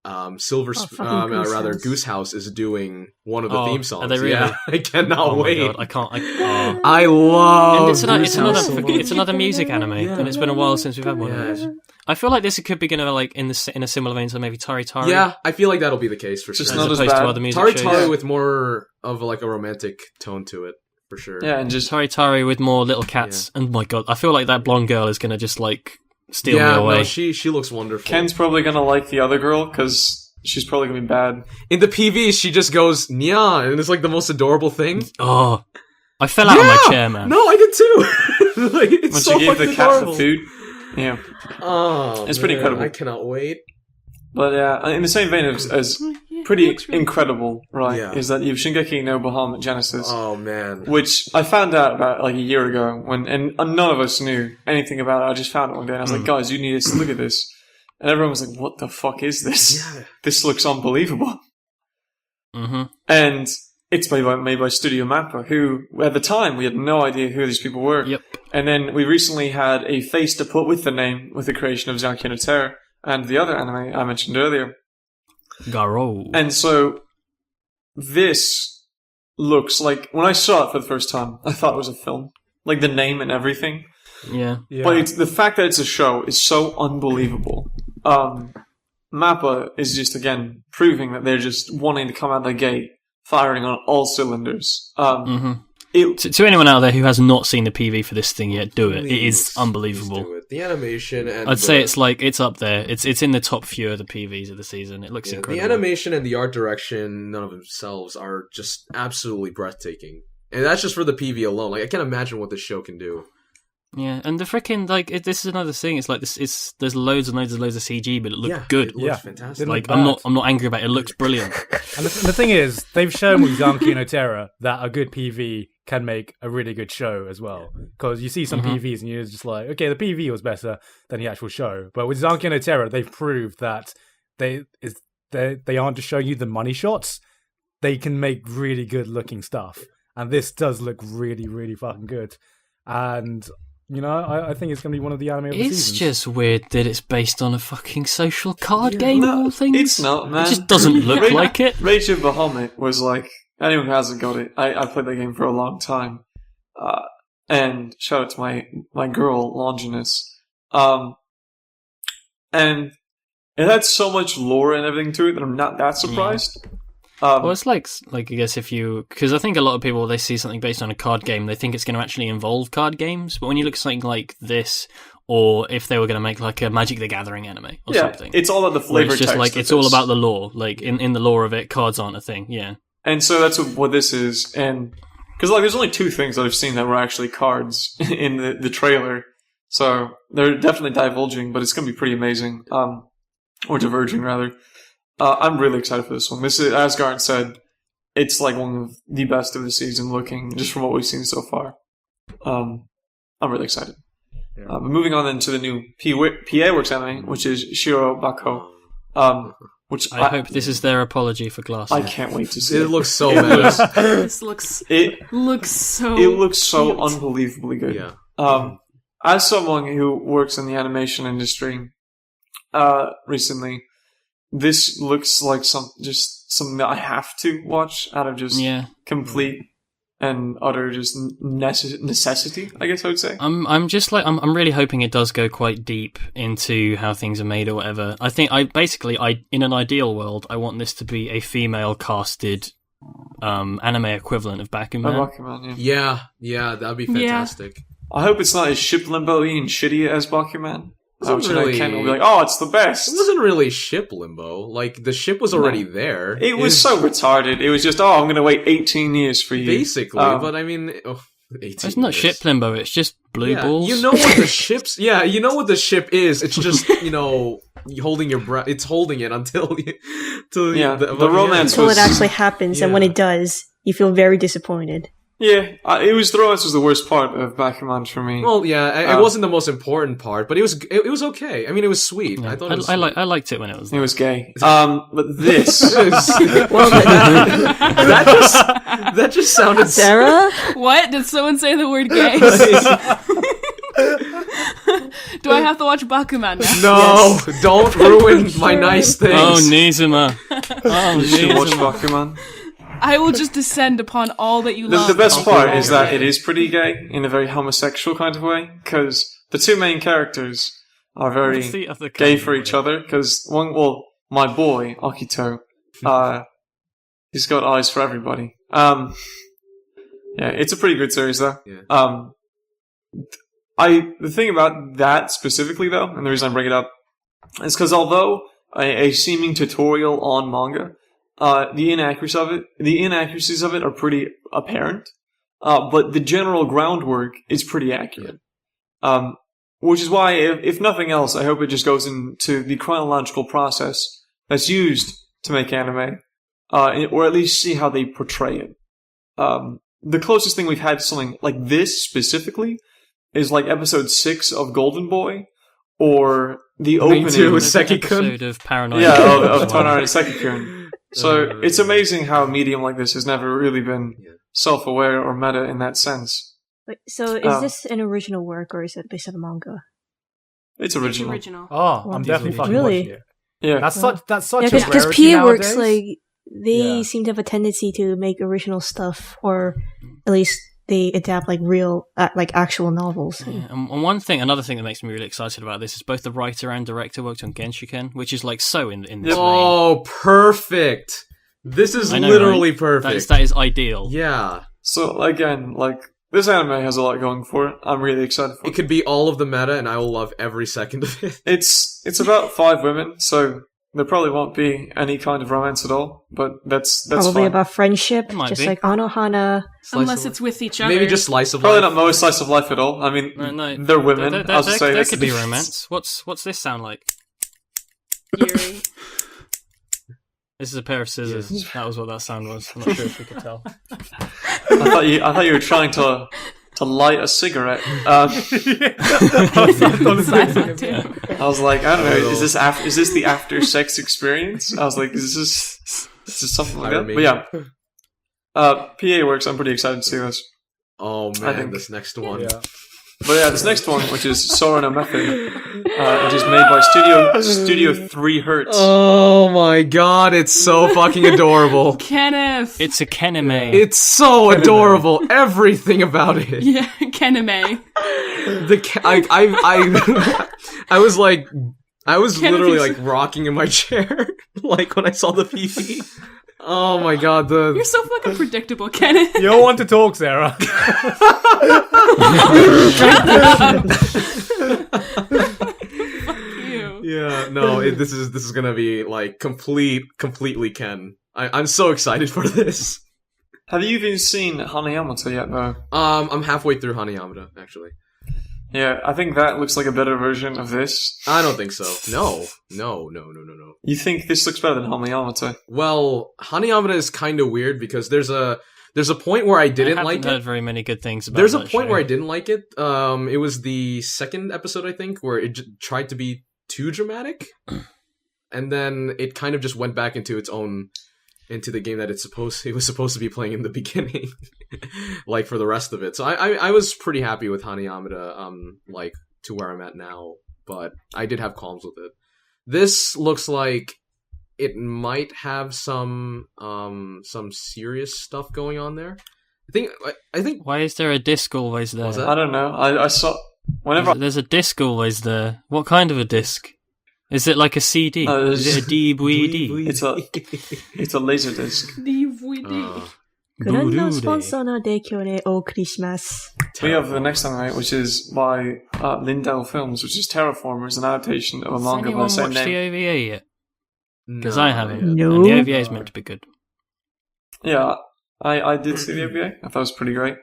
[SPEAKER 5] fucking
[SPEAKER 6] Goose House is doing one of the
[SPEAKER 3] Oh,
[SPEAKER 6] theme songs.
[SPEAKER 3] are they really?
[SPEAKER 6] Yeah, I cannot
[SPEAKER 3] Oh my
[SPEAKER 6] wait.
[SPEAKER 3] God, I can't.
[SPEAKER 6] I love.
[SPEAKER 3] And it's
[SPEAKER 6] Goose House so much.
[SPEAKER 3] it's another music anime, and it's been a while since we've had one of
[SPEAKER 6] Yeah.
[SPEAKER 3] those. I feel like this could be going to in a similar vein to maybe Tari Tari.
[SPEAKER 6] Yeah, I feel like that'll be the case for
[SPEAKER 2] Just
[SPEAKER 6] sure.
[SPEAKER 3] as
[SPEAKER 2] not as
[SPEAKER 3] opposed
[SPEAKER 2] bad.
[SPEAKER 3] to other music
[SPEAKER 6] Tari
[SPEAKER 3] shows.
[SPEAKER 6] Tari with more of a romantic tone to it, for sure.
[SPEAKER 2] Yeah, and just
[SPEAKER 3] Tari Tari with more little cats. And my God, I feel like that blonde girl is going to just steal me away.
[SPEAKER 6] No, she looks wonderful.
[SPEAKER 2] Ken's probably gonna like the other girl because she's probably gonna be bad.
[SPEAKER 6] In the PV, she just goes nya, and it's like the most adorable thing.
[SPEAKER 3] Oh, I fell out of my chair, man.
[SPEAKER 6] No, I did too. It's
[SPEAKER 2] When
[SPEAKER 6] so
[SPEAKER 2] she gave the
[SPEAKER 6] fucking
[SPEAKER 2] cat
[SPEAKER 6] adorable.
[SPEAKER 2] the food. Yeah.
[SPEAKER 6] Oh,
[SPEAKER 2] It's pretty
[SPEAKER 6] man,
[SPEAKER 2] incredible.
[SPEAKER 6] I cannot wait.
[SPEAKER 2] But in the same vein as pretty incredible, right,
[SPEAKER 6] Yeah.
[SPEAKER 2] is that you have Shingeki no Bahamut Genesis,
[SPEAKER 6] Oh man.
[SPEAKER 2] which I found out about a year ago, and none of us knew anything about it. I just found it one day, and I was like, guys, you need to look at this. And everyone was like, what the fuck is this?
[SPEAKER 6] Yeah.
[SPEAKER 2] This looks unbelievable.
[SPEAKER 3] Mm-hmm.
[SPEAKER 2] And it's made by Studio Mappa, who, at the time, we had no idea who these people were.
[SPEAKER 3] Yep.
[SPEAKER 2] And then we recently had a face to put with the name, with the creation of Zanki no Terra, and the other anime I mentioned earlier.
[SPEAKER 3] Garo.
[SPEAKER 2] And so, this looks like, when I saw it for the first time, I thought it was a film. Like, the name and everything.
[SPEAKER 3] Yeah.
[SPEAKER 2] But the fact that it's a show is so unbelievable. Mappa is just, again, proving that they're just wanting to come out of the gate firing on all cylinders.
[SPEAKER 3] To anyone out there who has not seen the PV for this thing yet, do it. It is unbelievable.
[SPEAKER 6] Do it. The animation and
[SPEAKER 3] I'd say it's up there. It's in the top few of the PVs of the season. It looks incredible.
[SPEAKER 6] The animation and the art direction, none of themselves, are just absolutely breathtaking. And that's just for the PV alone. Like, I can't imagine what this show can do.
[SPEAKER 3] Yeah, and the freaking this is another thing. It's like this. There's loads and loads of CG, but it looks good.
[SPEAKER 6] It looks fantastic.
[SPEAKER 3] Like I'm not angry about it. It looks brilliant.
[SPEAKER 1] And the thing is, they've shown with Zanki no Terra that a good PV can make a really good show as well. Because you see some PVs and you're just like, okay, the PV was better than the actual show. But with Zanki no Terra, they've proved that they aren't just showing you the money shots. They can make really good looking stuff, and this does look really, really fucking good. And you know, I think it's going to be one of the anime of the season.
[SPEAKER 3] It's just weird that it's based on a fucking social card game of all things.
[SPEAKER 2] It's not, man.
[SPEAKER 3] It just doesn't look like it.
[SPEAKER 2] Rage of Bahamut was like, anyone who hasn't got it, I played that game for a long time. And shout out to my girl, Longinus. And it had so much lore and everything to it that I'm not that surprised.
[SPEAKER 3] Well, it's like I guess because I think a lot of people, they see something based on a card game, they think it's going to actually involve card games. But when you look at something like this, or if they were going to make like a Magic the Gathering anime or something,
[SPEAKER 2] it's all about the flavor.
[SPEAKER 3] It's just
[SPEAKER 2] text
[SPEAKER 3] like it's all about the lore. Like in the lore of it, cards aren't a thing. Yeah,
[SPEAKER 2] and so that's what this is. And because like there's only 2 things that I've seen that were actually cards in the trailer, so they're definitely divulging, but it's going to be pretty amazing. Or diverging rather. I'm really excited for this one. This is, as Garnt said, it's like one of the best of the season looking, just from what we've seen so far. I'm really excited. Yeah. Moving on then to the new PA Works anime, which is SHIROBAKO. Which
[SPEAKER 3] I hope this is their apology for Glass.
[SPEAKER 2] I can't wait to see it.
[SPEAKER 6] It looks so meta.
[SPEAKER 4] It looks so
[SPEAKER 2] unbelievably good.
[SPEAKER 6] Yeah.
[SPEAKER 2] As someone who works in the animation industry recently, this looks like something that I have to watch out of just complete and utter just necessity, I guess I would say.
[SPEAKER 3] I'm just like I'm really hoping it does go quite deep into how things are made or whatever. I think in an ideal world, I want this to be a female casted anime equivalent of Bakuman.
[SPEAKER 2] Bakuman,
[SPEAKER 6] Yeah, that'd be fantastic.
[SPEAKER 2] I hope it's not as ship limbo-y and shitty as Bakuman. Which
[SPEAKER 6] really,
[SPEAKER 2] Ken will be like, oh, it's the best.
[SPEAKER 6] It wasn't really ship limbo. Like, the ship was already there.
[SPEAKER 2] It was so retarded. It was just, I'm going to wait 18 years for you.
[SPEAKER 6] Basically, but I mean... 18
[SPEAKER 3] it's not
[SPEAKER 6] years.
[SPEAKER 3] ship limbo, it's just blue balls.
[SPEAKER 6] You know what the ship's... Yeah, you know what the ship is. It's just, holding your breath. It's holding it until... the romance
[SPEAKER 5] until it actually happens, and when it does, you feel very disappointed.
[SPEAKER 2] Yeah, it was the romance was the worst part of Bakuman for me.
[SPEAKER 6] Well, yeah, it wasn't the most important part, but it was okay. I mean, it was sweet.
[SPEAKER 3] Yeah.
[SPEAKER 6] I thought it was
[SPEAKER 3] I liked it when it was.
[SPEAKER 2] It was gay. But this,
[SPEAKER 5] well,
[SPEAKER 6] that just sounded.
[SPEAKER 5] Sarah,
[SPEAKER 4] what did someone say the word gay? Do I have to watch Bakuman now?
[SPEAKER 6] No, don't ruin my nice things.
[SPEAKER 3] Oh, Nizuma.
[SPEAKER 2] You should watch Bakuman.
[SPEAKER 4] I will just descend upon all that you love.
[SPEAKER 2] The best part is that it is pretty gay in a very homosexual kind of way, because the 2 main characters are very gay for each other. Because my boy Akito, he's got eyes for everybody. It's a pretty good series though.
[SPEAKER 6] Yeah.
[SPEAKER 2] The thing about that specifically though, and the reason I bring it up, is because although a seeming tutorial on manga. The inaccuracies of it are pretty apparent, but the general groundwork is pretty accurate. Which is why, if nothing else, I hope it just goes into the chronological process that's used to make anime, or at least see how they portray it. The closest thing we've had to something like this specifically is like episode 6 of Golden Boy, or the opening
[SPEAKER 6] to Sekikun
[SPEAKER 3] of Paranoia.
[SPEAKER 2] Yeah, of Tonara and Sekikun. So it's amazing how a medium like this has never really been self-aware or meta in that sense.
[SPEAKER 5] Wait, so is this an original work or is it based on a manga?
[SPEAKER 2] It's
[SPEAKER 4] It's
[SPEAKER 2] original.
[SPEAKER 4] original.
[SPEAKER 1] Oh, I'm definitely fucking
[SPEAKER 5] Really?
[SPEAKER 1] watching it.
[SPEAKER 2] Yeah.
[SPEAKER 1] That's such
[SPEAKER 5] Yeah,
[SPEAKER 1] a
[SPEAKER 5] because
[SPEAKER 1] rarity
[SPEAKER 5] PA Works,
[SPEAKER 1] nowadays.
[SPEAKER 5] like, they
[SPEAKER 1] Yeah.
[SPEAKER 5] seem to have a tendency to make original stuff, or at least they adapt, like, real, like, actual novels.
[SPEAKER 3] Yeah, and another thing that makes me really excited about this is both the writer and director worked on Genshiken, which is like so in this vein.
[SPEAKER 6] Oh, perfect! This is
[SPEAKER 3] I know,
[SPEAKER 6] literally
[SPEAKER 3] right?
[SPEAKER 6] perfect.
[SPEAKER 3] That is ideal.
[SPEAKER 6] Yeah.
[SPEAKER 2] So again, like this anime has a lot going for it. I'm really excited for
[SPEAKER 6] It
[SPEAKER 2] it.
[SPEAKER 6] could be all of the meta, and I will love every second of it.
[SPEAKER 2] It's about 5 women, so there probably won't be any kind of romance at all. But that's
[SPEAKER 5] Probably
[SPEAKER 2] fine.
[SPEAKER 5] about friendship,
[SPEAKER 3] It might
[SPEAKER 5] just
[SPEAKER 3] be.
[SPEAKER 5] like Anohana.
[SPEAKER 4] Unless it's with each other.
[SPEAKER 6] Maybe just slice of
[SPEAKER 2] Probably
[SPEAKER 6] life.
[SPEAKER 2] not most slice of life at all. I mean,
[SPEAKER 3] No,
[SPEAKER 2] they're women.
[SPEAKER 3] There,
[SPEAKER 2] I was just saying
[SPEAKER 3] there
[SPEAKER 2] that's
[SPEAKER 3] could
[SPEAKER 2] the
[SPEAKER 3] be
[SPEAKER 2] difference.
[SPEAKER 3] romance. What's this sound like?
[SPEAKER 4] Yuri.
[SPEAKER 3] This is a pair of scissors. That was what that sound was. I'm not sure if you could tell.
[SPEAKER 2] I thought you were trying to light a cigarette.
[SPEAKER 4] Sci-fi too.
[SPEAKER 2] I was like, I don't know, is this the after sex experience? I was like, is this something like that? But yeah, PA Works. I'm pretty excited to see this.
[SPEAKER 6] Oh
[SPEAKER 2] I
[SPEAKER 6] man,
[SPEAKER 2] think-
[SPEAKER 6] this next one.
[SPEAKER 1] Yeah.
[SPEAKER 2] But yeah, this next one, which is Sora no Method, which is made by Studio 3 Hertz.
[SPEAKER 6] Oh my god, it's so fucking adorable.
[SPEAKER 4] Kenneth.
[SPEAKER 3] It's a kenime.
[SPEAKER 6] It's so adorable. Everything about it.
[SPEAKER 4] Yeah, Keneme.
[SPEAKER 6] I was like, I was
[SPEAKER 4] Kenneth
[SPEAKER 6] literally
[SPEAKER 4] is-
[SPEAKER 6] like rocking in my chair, like when I saw the PV. Oh my god, the
[SPEAKER 4] You're so fucking predictable, Kenneth.
[SPEAKER 1] You don't want to talk, Sarah.
[SPEAKER 4] You.
[SPEAKER 6] yeah, no, this is gonna be like completely Ken. I'm so excited for this.
[SPEAKER 2] Have you even seen Hanayamata yet, though?
[SPEAKER 6] I'm halfway through Hanayamada, actually.
[SPEAKER 2] Yeah, I think that looks like a better version of this.
[SPEAKER 6] I don't think so. No.
[SPEAKER 2] You think this looks better than Hanayamata?
[SPEAKER 6] Well, Hanayamada is kind of weird because there's a point where I didn't
[SPEAKER 3] I
[SPEAKER 6] like
[SPEAKER 3] haven't heard
[SPEAKER 6] it.
[SPEAKER 3] very many good things about
[SPEAKER 6] There's a
[SPEAKER 3] that
[SPEAKER 6] point
[SPEAKER 3] show.
[SPEAKER 6] where I didn't like it. It was the second episode, I think, where it tried to be too dramatic, and then it kind of just went back into its own, into the game that it was supposed to be playing in the beginning, like for the rest of it. So I was pretty happy with Hanayamada, like to where I'm at now, but I did have qualms with it. This looks like it might have some serious stuff going on there. I think
[SPEAKER 3] Why is there a disc always there?
[SPEAKER 6] Was that?
[SPEAKER 2] I don't know. I saw whenever
[SPEAKER 3] There's a disc always there. What kind of a disc? Is it like a CD? Is it a DVD?
[SPEAKER 2] it's a laser disc.
[SPEAKER 4] DVD.
[SPEAKER 5] グランドスポンサーの提供でお送りします。
[SPEAKER 2] We have the next anime, which is by Lindell Films, which is Terra Formars, an adaptation of a
[SPEAKER 3] Has
[SPEAKER 2] manga by
[SPEAKER 3] anyone
[SPEAKER 2] the same
[SPEAKER 3] watched the
[SPEAKER 2] name.
[SPEAKER 3] OVA yet? Because
[SPEAKER 6] No,
[SPEAKER 3] I haven't.
[SPEAKER 5] No.
[SPEAKER 3] And the OVA is meant to be good.
[SPEAKER 2] Yeah, I did see the OVA. I thought it was pretty great.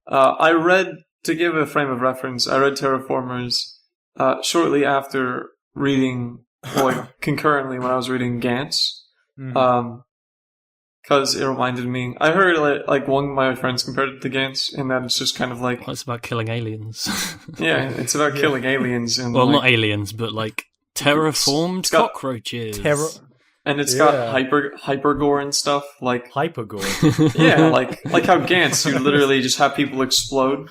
[SPEAKER 2] I read, to give a frame of reference, I read Terra Formars shortly after reading, like, concurrently when I was reading Gantz. Because it reminded me. I heard like one of my friends compared it to Gantz, and that it's just kind of like,
[SPEAKER 3] Well, it's about killing aliens.
[SPEAKER 2] yeah, it's about killing aliens and
[SPEAKER 3] well,
[SPEAKER 2] like,
[SPEAKER 3] not aliens, but like terraformed
[SPEAKER 2] It's got-
[SPEAKER 3] cockroaches.
[SPEAKER 2] and it's
[SPEAKER 1] Yeah.
[SPEAKER 2] got hyper gore and stuff. Like,
[SPEAKER 1] Hypergore.
[SPEAKER 2] yeah, like how Gantz, you literally just have people explode.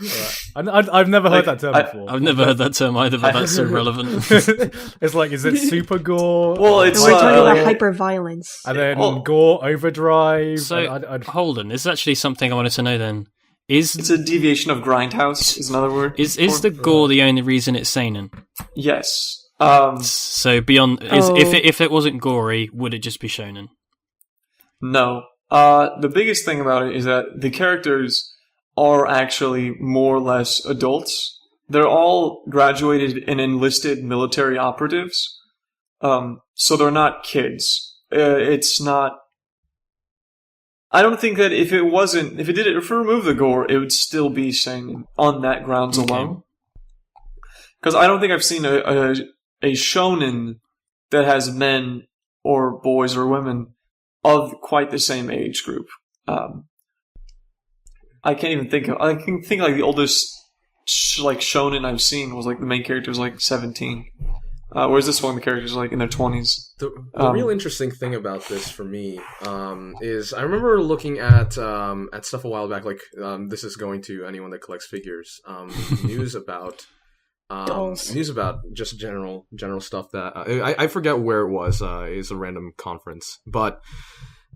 [SPEAKER 1] I've never heard
[SPEAKER 2] Like,
[SPEAKER 1] that term
[SPEAKER 2] I-
[SPEAKER 1] before.
[SPEAKER 3] I've never heard that term either, but that's so relevant.
[SPEAKER 1] It's like, is it super gore?
[SPEAKER 2] Well, it's
[SPEAKER 5] We're talking about
[SPEAKER 2] like-
[SPEAKER 5] hyper-violence.
[SPEAKER 1] and then
[SPEAKER 2] Oh.
[SPEAKER 1] gore overdrive.
[SPEAKER 3] So,
[SPEAKER 1] and
[SPEAKER 3] hold on. This is actually something I wanted to know then. Is
[SPEAKER 2] It's a deviation of grindhouse. Is another word.
[SPEAKER 3] is
[SPEAKER 2] for-
[SPEAKER 3] the gore the only reason it's seinen?
[SPEAKER 2] yes.
[SPEAKER 3] So beyond
[SPEAKER 5] Oh.
[SPEAKER 3] if it wasn't gory, would it just be shonen?
[SPEAKER 2] No. The biggest thing about it is that the characters are actually more or less adults. They're all graduated and enlisted military operatives. So they're not kids. It's not. I don't think that if it removed the gore, it would still be seinen on that grounds
[SPEAKER 3] Okay.
[SPEAKER 2] alone. Because I don't think I've seen a shonen that has men or boys or women of quite the same age group. I can't even think of. I can think like the oldest like shonen I've seen was like the main character was like 17. Whereas this one, the characters are like in their 20s.
[SPEAKER 6] The real interesting thing about this for me is I remember looking at stuff a while back. Like this is going to anyone that collects figures. News about just general stuff that I forget where it was. It's a random conference, but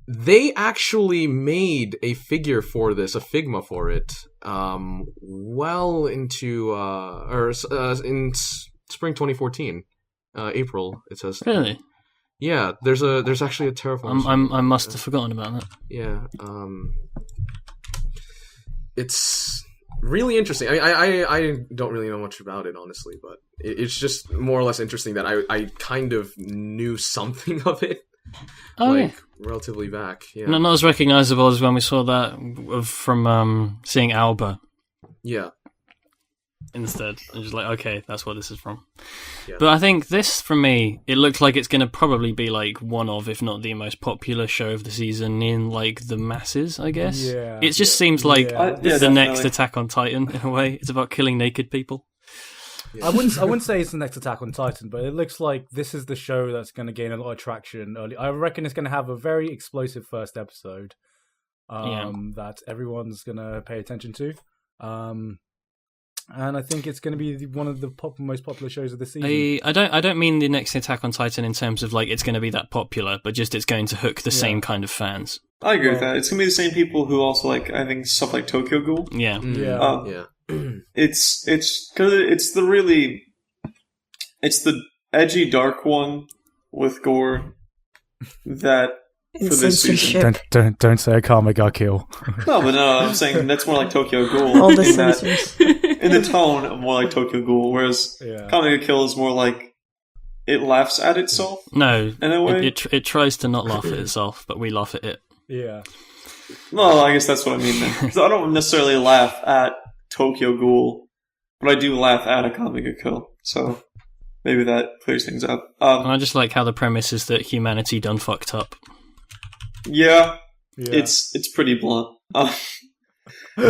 [SPEAKER 6] they actually made a figure for this, a Figma for it, well into in spring 2014. April, it says.
[SPEAKER 3] Really?
[SPEAKER 6] Yeah, there's actually a Terra Formars.
[SPEAKER 3] I must have forgotten about that.
[SPEAKER 6] Yeah, it's really interesting. I don't really know much about it, honestly, but it's just more or less interesting that I kind of knew something of it.
[SPEAKER 3] Oh, yeah.
[SPEAKER 6] Relatively back. Yeah.
[SPEAKER 3] Not as recognizable as when we saw that from seeing Alba.
[SPEAKER 6] Yeah.
[SPEAKER 3] Instead, and just like, okay, that's what this is from.
[SPEAKER 6] Yeah.
[SPEAKER 3] But I think this, for me, it looks like it's going to probably be like one of, if not the most popular show of the season in like the masses, I guess.
[SPEAKER 1] Yeah.
[SPEAKER 3] It just seems like the
[SPEAKER 2] definitely.
[SPEAKER 3] next Attack on Titan in a way. It's about killing naked people.
[SPEAKER 1] I wouldn't say it's the next Attack on Titan, but it looks like this is the show that's going to gain a lot of traction early. I reckon it's going to have a very explosive first episode that everyone's going to pay attention to. And I think it's going to be one of the most popular shows of the season.
[SPEAKER 3] I don't mean the next Attack on Titan in terms of like it's going to be that popular, but just it's going to hook the same kind of fans.
[SPEAKER 2] I agree with that. It's going to be the same people who also like, I think, stuff like Tokyo Ghoul.
[SPEAKER 3] Yeah.
[SPEAKER 2] It's the edgy dark one with gore that for this season.
[SPEAKER 1] Don't say Akame ga Kill.
[SPEAKER 2] No, I'm saying that's more like Tokyo Ghoul.
[SPEAKER 5] All the censors.
[SPEAKER 2] In the tone, more like Tokyo Ghoul, whereas Akame ga Kill is more like it laughs at itself.
[SPEAKER 3] No,
[SPEAKER 2] in a way,
[SPEAKER 3] it tries to not laugh at itself, but we laugh at it.
[SPEAKER 1] Yeah.
[SPEAKER 2] Well, I guess that's what I mean then. Because I don't necessarily laugh at Tokyo Ghoul, but I do laugh at Akame ga Kill. So maybe that clears things up.
[SPEAKER 3] And I just like how the premise is that humanity done fucked up.
[SPEAKER 2] Yeah. It's pretty blunt. We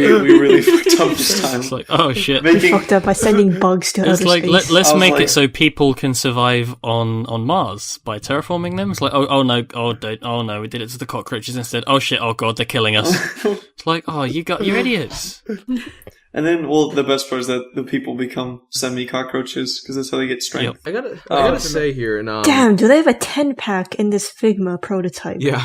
[SPEAKER 2] really fucked up this time.
[SPEAKER 3] It's like, oh shit,
[SPEAKER 5] we fucked up by sending bugs to outer space.
[SPEAKER 3] Let's make it so people can survive on Mars by terraforming them. It's like, oh no, we did it to the cockroaches instead. Oh shit, oh god, they're killing us. It's like, oh, you're idiots.
[SPEAKER 2] And then, well, the best part is that the people become semi-cockroaches because that's how they get strength.
[SPEAKER 6] Yep. I gotta say here,
[SPEAKER 5] damn, do they have a 10-pack in this Figma prototype?
[SPEAKER 6] Yeah.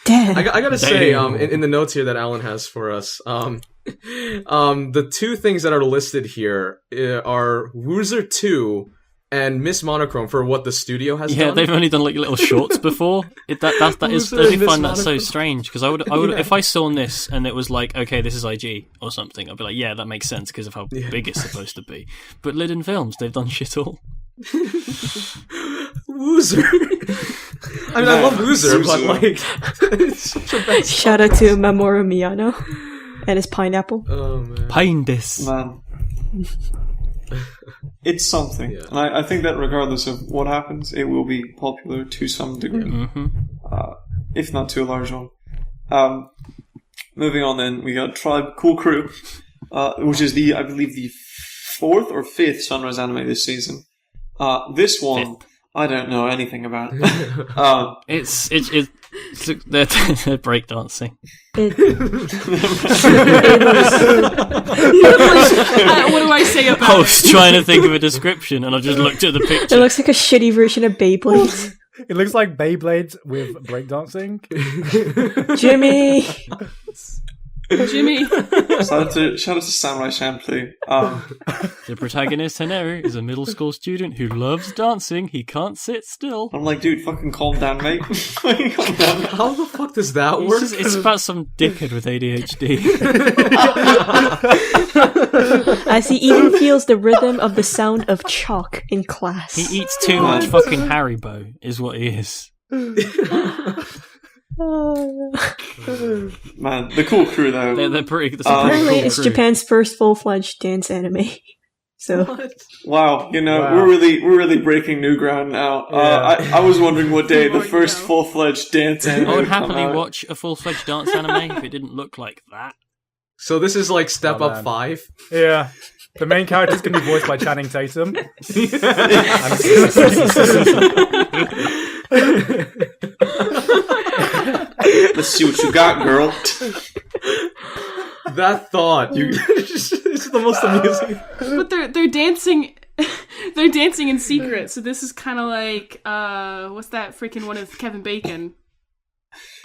[SPEAKER 5] Damn.
[SPEAKER 6] I gotta say, in the notes here that Alan has for us, the two things that are listed here are Woozer 2 and Miss Monochrome for what the studio has done.
[SPEAKER 3] Yeah, they've only done like little shorts before. I do find that so strange because I would if I saw this and it was like, okay, this is IG or something, I'd be like, yeah, that makes sense because of how big it's supposed to be. But Liden Films, they've done shit all.
[SPEAKER 6] Woozer. I mean, I love Woozer, but like, it's such a bad
[SPEAKER 5] Shout out to Mamoru Miyano and his pineapple.
[SPEAKER 6] Oh man,
[SPEAKER 3] Pine this
[SPEAKER 2] man. It's something, and I think that regardless of what happens, it will be popular to some degree, if not to a large one. Moving on, then we got Tribe Cool Crew, which is I believe the 4th or 5th Sunrise anime this season. This one, I don't know anything about.
[SPEAKER 3] It's they're breakdancing.
[SPEAKER 4] What do I say about
[SPEAKER 3] I was trying to think of a description and I just looked at the picture.
[SPEAKER 5] It looks like a shitty version of Beyblade.
[SPEAKER 1] It looks like Beyblades with breakdancing.
[SPEAKER 5] Jimmy!
[SPEAKER 4] Jimmy.
[SPEAKER 2] Shout out to Samurai Champloo.
[SPEAKER 3] The protagonist, Haneru, is a middle school student who loves dancing. He can't sit still.
[SPEAKER 2] I'm like, dude, fucking calm down, mate. Calm down.
[SPEAKER 6] How the fuck does that work?
[SPEAKER 3] It's about some dickhead with ADHD.
[SPEAKER 5] As he even feels the rhythm of the sound of chalk in class.
[SPEAKER 3] He eats too much fucking Haribo, is what he is.
[SPEAKER 2] Man, the Cool Crew though.
[SPEAKER 3] They're pretty.
[SPEAKER 5] Apparently,
[SPEAKER 3] Cool
[SPEAKER 5] it's
[SPEAKER 3] crew.
[SPEAKER 5] Japan's first full-fledged dance anime. So,
[SPEAKER 2] wow, we're really breaking new ground now. I was wondering what day the first full-fledged dance anime
[SPEAKER 3] I would
[SPEAKER 2] would come
[SPEAKER 3] happily
[SPEAKER 2] out.
[SPEAKER 3] watch a full-fledged dance anime if it didn't look like that.
[SPEAKER 6] So this is like Step
[SPEAKER 1] Oh,
[SPEAKER 6] Up
[SPEAKER 1] man.
[SPEAKER 6] 5.
[SPEAKER 1] Yeah. The main characters can be voiced by Channing Tatum.
[SPEAKER 2] Let's see what you got, girl.
[SPEAKER 6] That thought, it's the most amusing.
[SPEAKER 4] But they're dancing. They're dancing in secret. So this is kind of like what's that freaking one with Kevin Bacon?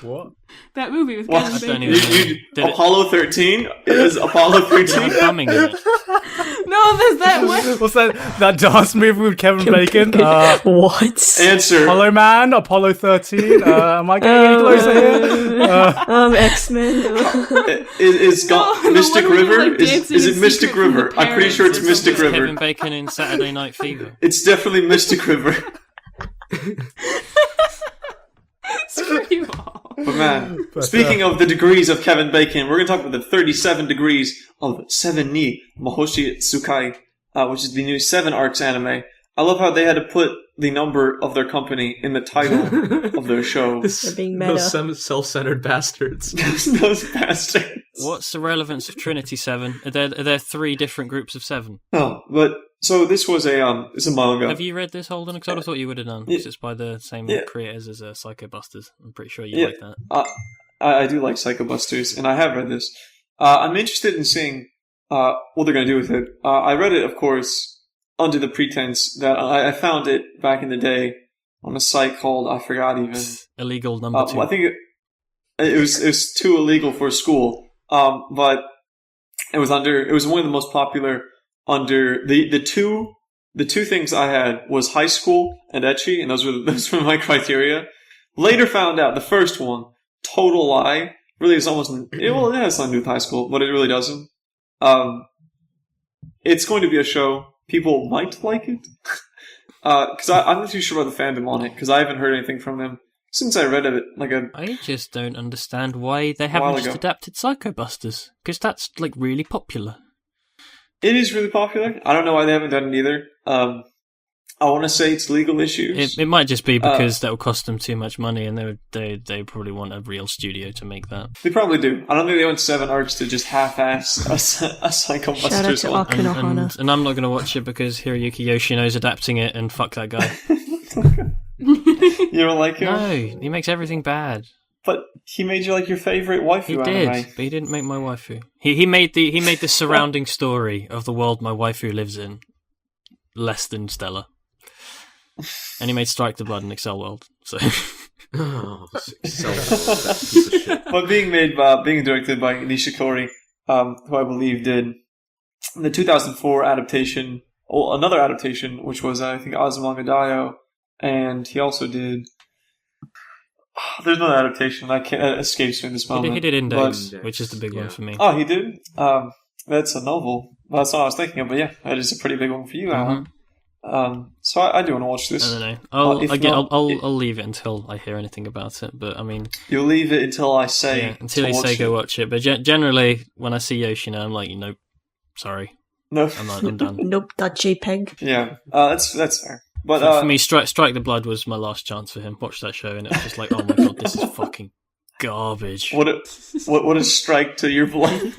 [SPEAKER 1] What?
[SPEAKER 4] That movie with
[SPEAKER 2] What?
[SPEAKER 4] Kevin
[SPEAKER 3] I don't
[SPEAKER 4] Bacon.
[SPEAKER 3] even know. Did it-
[SPEAKER 2] Apollo 13 is Apollo 13.
[SPEAKER 3] Bumming in it.
[SPEAKER 4] No, there's that one.
[SPEAKER 1] What's that dance movie with Kevin Bacon?
[SPEAKER 5] What?
[SPEAKER 2] Answer.
[SPEAKER 1] Apollo Man, Apollo 13. Am I getting any closer here?
[SPEAKER 5] X-Men.
[SPEAKER 2] Is
[SPEAKER 4] No, the
[SPEAKER 2] Mystic
[SPEAKER 4] one where they're,
[SPEAKER 2] River?
[SPEAKER 4] like,
[SPEAKER 2] Is
[SPEAKER 4] dancing
[SPEAKER 2] it
[SPEAKER 4] in
[SPEAKER 2] Mystic
[SPEAKER 4] secret from
[SPEAKER 2] River?
[SPEAKER 4] the
[SPEAKER 2] I'm pretty sure it's
[SPEAKER 4] parents or
[SPEAKER 2] Mystic
[SPEAKER 4] something.
[SPEAKER 2] River.
[SPEAKER 3] Kevin Bacon in Saturday Night Fever.
[SPEAKER 2] It's definitely Mystic River.
[SPEAKER 4] Screw you all.
[SPEAKER 2] But man,
[SPEAKER 1] But,
[SPEAKER 2] speaking of the degrees of Kevin Bacon, we're going to talk about the 37 degrees of Seven ni Mahoutsukai, which is the new 7 Arcs anime. I love how they had to put the number of their company in the title of their show.
[SPEAKER 5] They're being meta.
[SPEAKER 6] Those self-centered bastards.
[SPEAKER 2] Those bastards.
[SPEAKER 3] What's the relevance of Trinity 7? Are there 3 different groups of 7?
[SPEAKER 2] Oh, but so this was it's a manga.
[SPEAKER 3] Have you read this, Holden? Because I thought you would have done.
[SPEAKER 2] Yeah.
[SPEAKER 3] 'Cause it's by the same
[SPEAKER 2] Yeah.
[SPEAKER 3] creators as Psycho Busters. I'm pretty sure you
[SPEAKER 2] Yeah.
[SPEAKER 3] like that.
[SPEAKER 2] I do like Psycho Busters, and I have read this. I'm interested in seeing what they're going to do with it. I read it, of course, under the pretense that I found it back in the day on a site called, I forgot even.
[SPEAKER 3] Illegal number 2.
[SPEAKER 2] I think it was too illegal for school, but it was one of the most popular under the two things I had was high school and ecchi, and those were my criteria. Later found out the first one, total lie, really is almost it has something to do with high school, but it really doesn't. It's going to be a show. People might like it because I'm not too sure about the fandom on it because I haven't heard anything from them since I read it.
[SPEAKER 3] I just don't understand why they
[SPEAKER 2] while
[SPEAKER 3] haven't just
[SPEAKER 2] ago.
[SPEAKER 3] adapted Psycho Busters. Because that's, like, really popular.
[SPEAKER 2] It is really popular. I don't know why they haven't done it either. I want to say it's legal issues.
[SPEAKER 3] It might just be because that would cost them too much money, and they probably want a real studio to make that.
[SPEAKER 2] They probably do. I don't think they want 7 arcs to just half-ass a Psycho
[SPEAKER 5] Shout out
[SPEAKER 2] Busters
[SPEAKER 5] to
[SPEAKER 2] one.
[SPEAKER 5] Akunohana.
[SPEAKER 3] And I'm not going to watch it because Hiroyuki Yoshino's adapting it, and fuck that guy.
[SPEAKER 2] You don't like him?
[SPEAKER 3] No, he makes everything bad.
[SPEAKER 2] But he made you like your favorite waifu
[SPEAKER 3] He did,
[SPEAKER 2] anime.
[SPEAKER 3] but he didn't make my waifu. He made the surrounding story of the world my waifu lives in less than stellar. And he made Strike the Blood and Excel World. So
[SPEAKER 6] Oh, that piece of shit.
[SPEAKER 2] But being directed by Nishikori, who I believe did the 2004 adaptation, or another adaptation, which was I think Azumanga Daioh, and he also did. There's another adaptation that escapes me in this moment.
[SPEAKER 3] he did Index,
[SPEAKER 6] but-
[SPEAKER 3] which is the big
[SPEAKER 6] Yeah.
[SPEAKER 3] one for me.
[SPEAKER 2] Oh, he did. That's a novel. That's not what I was thinking of. But yeah, that is a pretty big one for you, Alan. So I do want to watch
[SPEAKER 3] I
[SPEAKER 2] this.
[SPEAKER 3] don't know.
[SPEAKER 2] if
[SPEAKER 3] I'll
[SPEAKER 2] not-
[SPEAKER 3] leave it until I hear anything about it. But I mean,
[SPEAKER 2] You'll leave it until I say
[SPEAKER 3] yeah, until
[SPEAKER 2] to
[SPEAKER 3] you say
[SPEAKER 2] watch
[SPEAKER 3] go
[SPEAKER 2] it.
[SPEAKER 3] watch it. But generally, when I see Yoshino, I'm like, nope, sorry,
[SPEAKER 2] No,
[SPEAKER 3] I'm done.
[SPEAKER 5] Nope, .jpeg.
[SPEAKER 2] yeah, that's fair. But
[SPEAKER 3] For me, Strike the Blood was my last chance for him. Watch that show, and it was just like, oh my god, this is fucking garbage.
[SPEAKER 2] what a strike to your blood.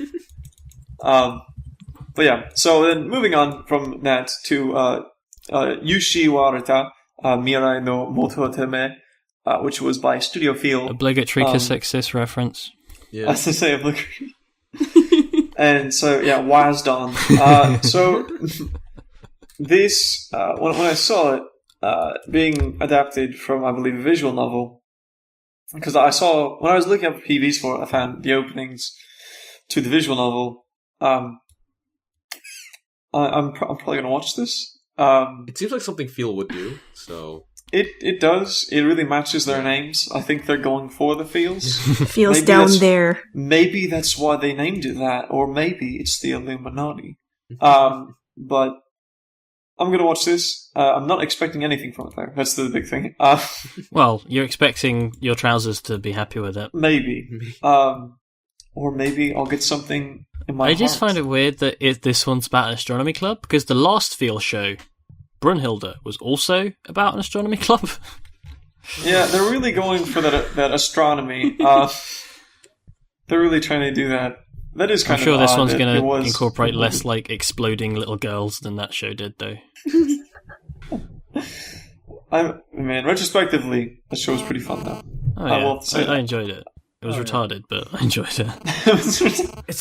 [SPEAKER 2] But yeah, so then moving on from that to Ushinawareta, Mirai no Motomete, which was by Studio Field.
[SPEAKER 3] Obligatory Kisexis reference.
[SPEAKER 6] Yeah.
[SPEAKER 2] As I say, obligatory. And so, yeah, Wasdon. So, this, when I saw it being adapted from, I believe, a visual novel, because I saw, when I was looking up PVs for it, I found the openings to the visual novel. I'm probably going to watch this.
[SPEAKER 6] It seems like something Feel would do, so...
[SPEAKER 2] It does. It really matches their names. I think they're going for the feels.
[SPEAKER 5] Feels
[SPEAKER 2] Maybe
[SPEAKER 5] down
[SPEAKER 2] that's-
[SPEAKER 5] there.
[SPEAKER 2] Maybe that's why they named it that, or maybe it's the Illuminati. But I'm going to watch this. I'm not expecting anything from it, though. That's the big thing.
[SPEAKER 3] Well, you're expecting your trousers to be happy with it.
[SPEAKER 2] Maybe. Or maybe I'll get something in my
[SPEAKER 3] I just
[SPEAKER 2] heart.
[SPEAKER 3] find it weird that this one's about an astronomy club, because the last Feel show, Brunhilde, was also about an astronomy club.
[SPEAKER 2] Yeah, they're really going for that astronomy. They're really trying to do that. That is
[SPEAKER 3] I'm
[SPEAKER 2] kind
[SPEAKER 3] sure
[SPEAKER 2] of
[SPEAKER 3] this
[SPEAKER 2] odd
[SPEAKER 3] one's
[SPEAKER 2] that
[SPEAKER 3] going
[SPEAKER 2] it
[SPEAKER 3] to
[SPEAKER 2] was-
[SPEAKER 3] incorporate less like exploding little girls than that show did, though.
[SPEAKER 2] Retrospectively, the show was pretty fun though.
[SPEAKER 3] Oh
[SPEAKER 2] I
[SPEAKER 3] yeah,
[SPEAKER 2] will say
[SPEAKER 3] I
[SPEAKER 2] that.
[SPEAKER 3] enjoyed it. It was retarded, but I enjoyed it.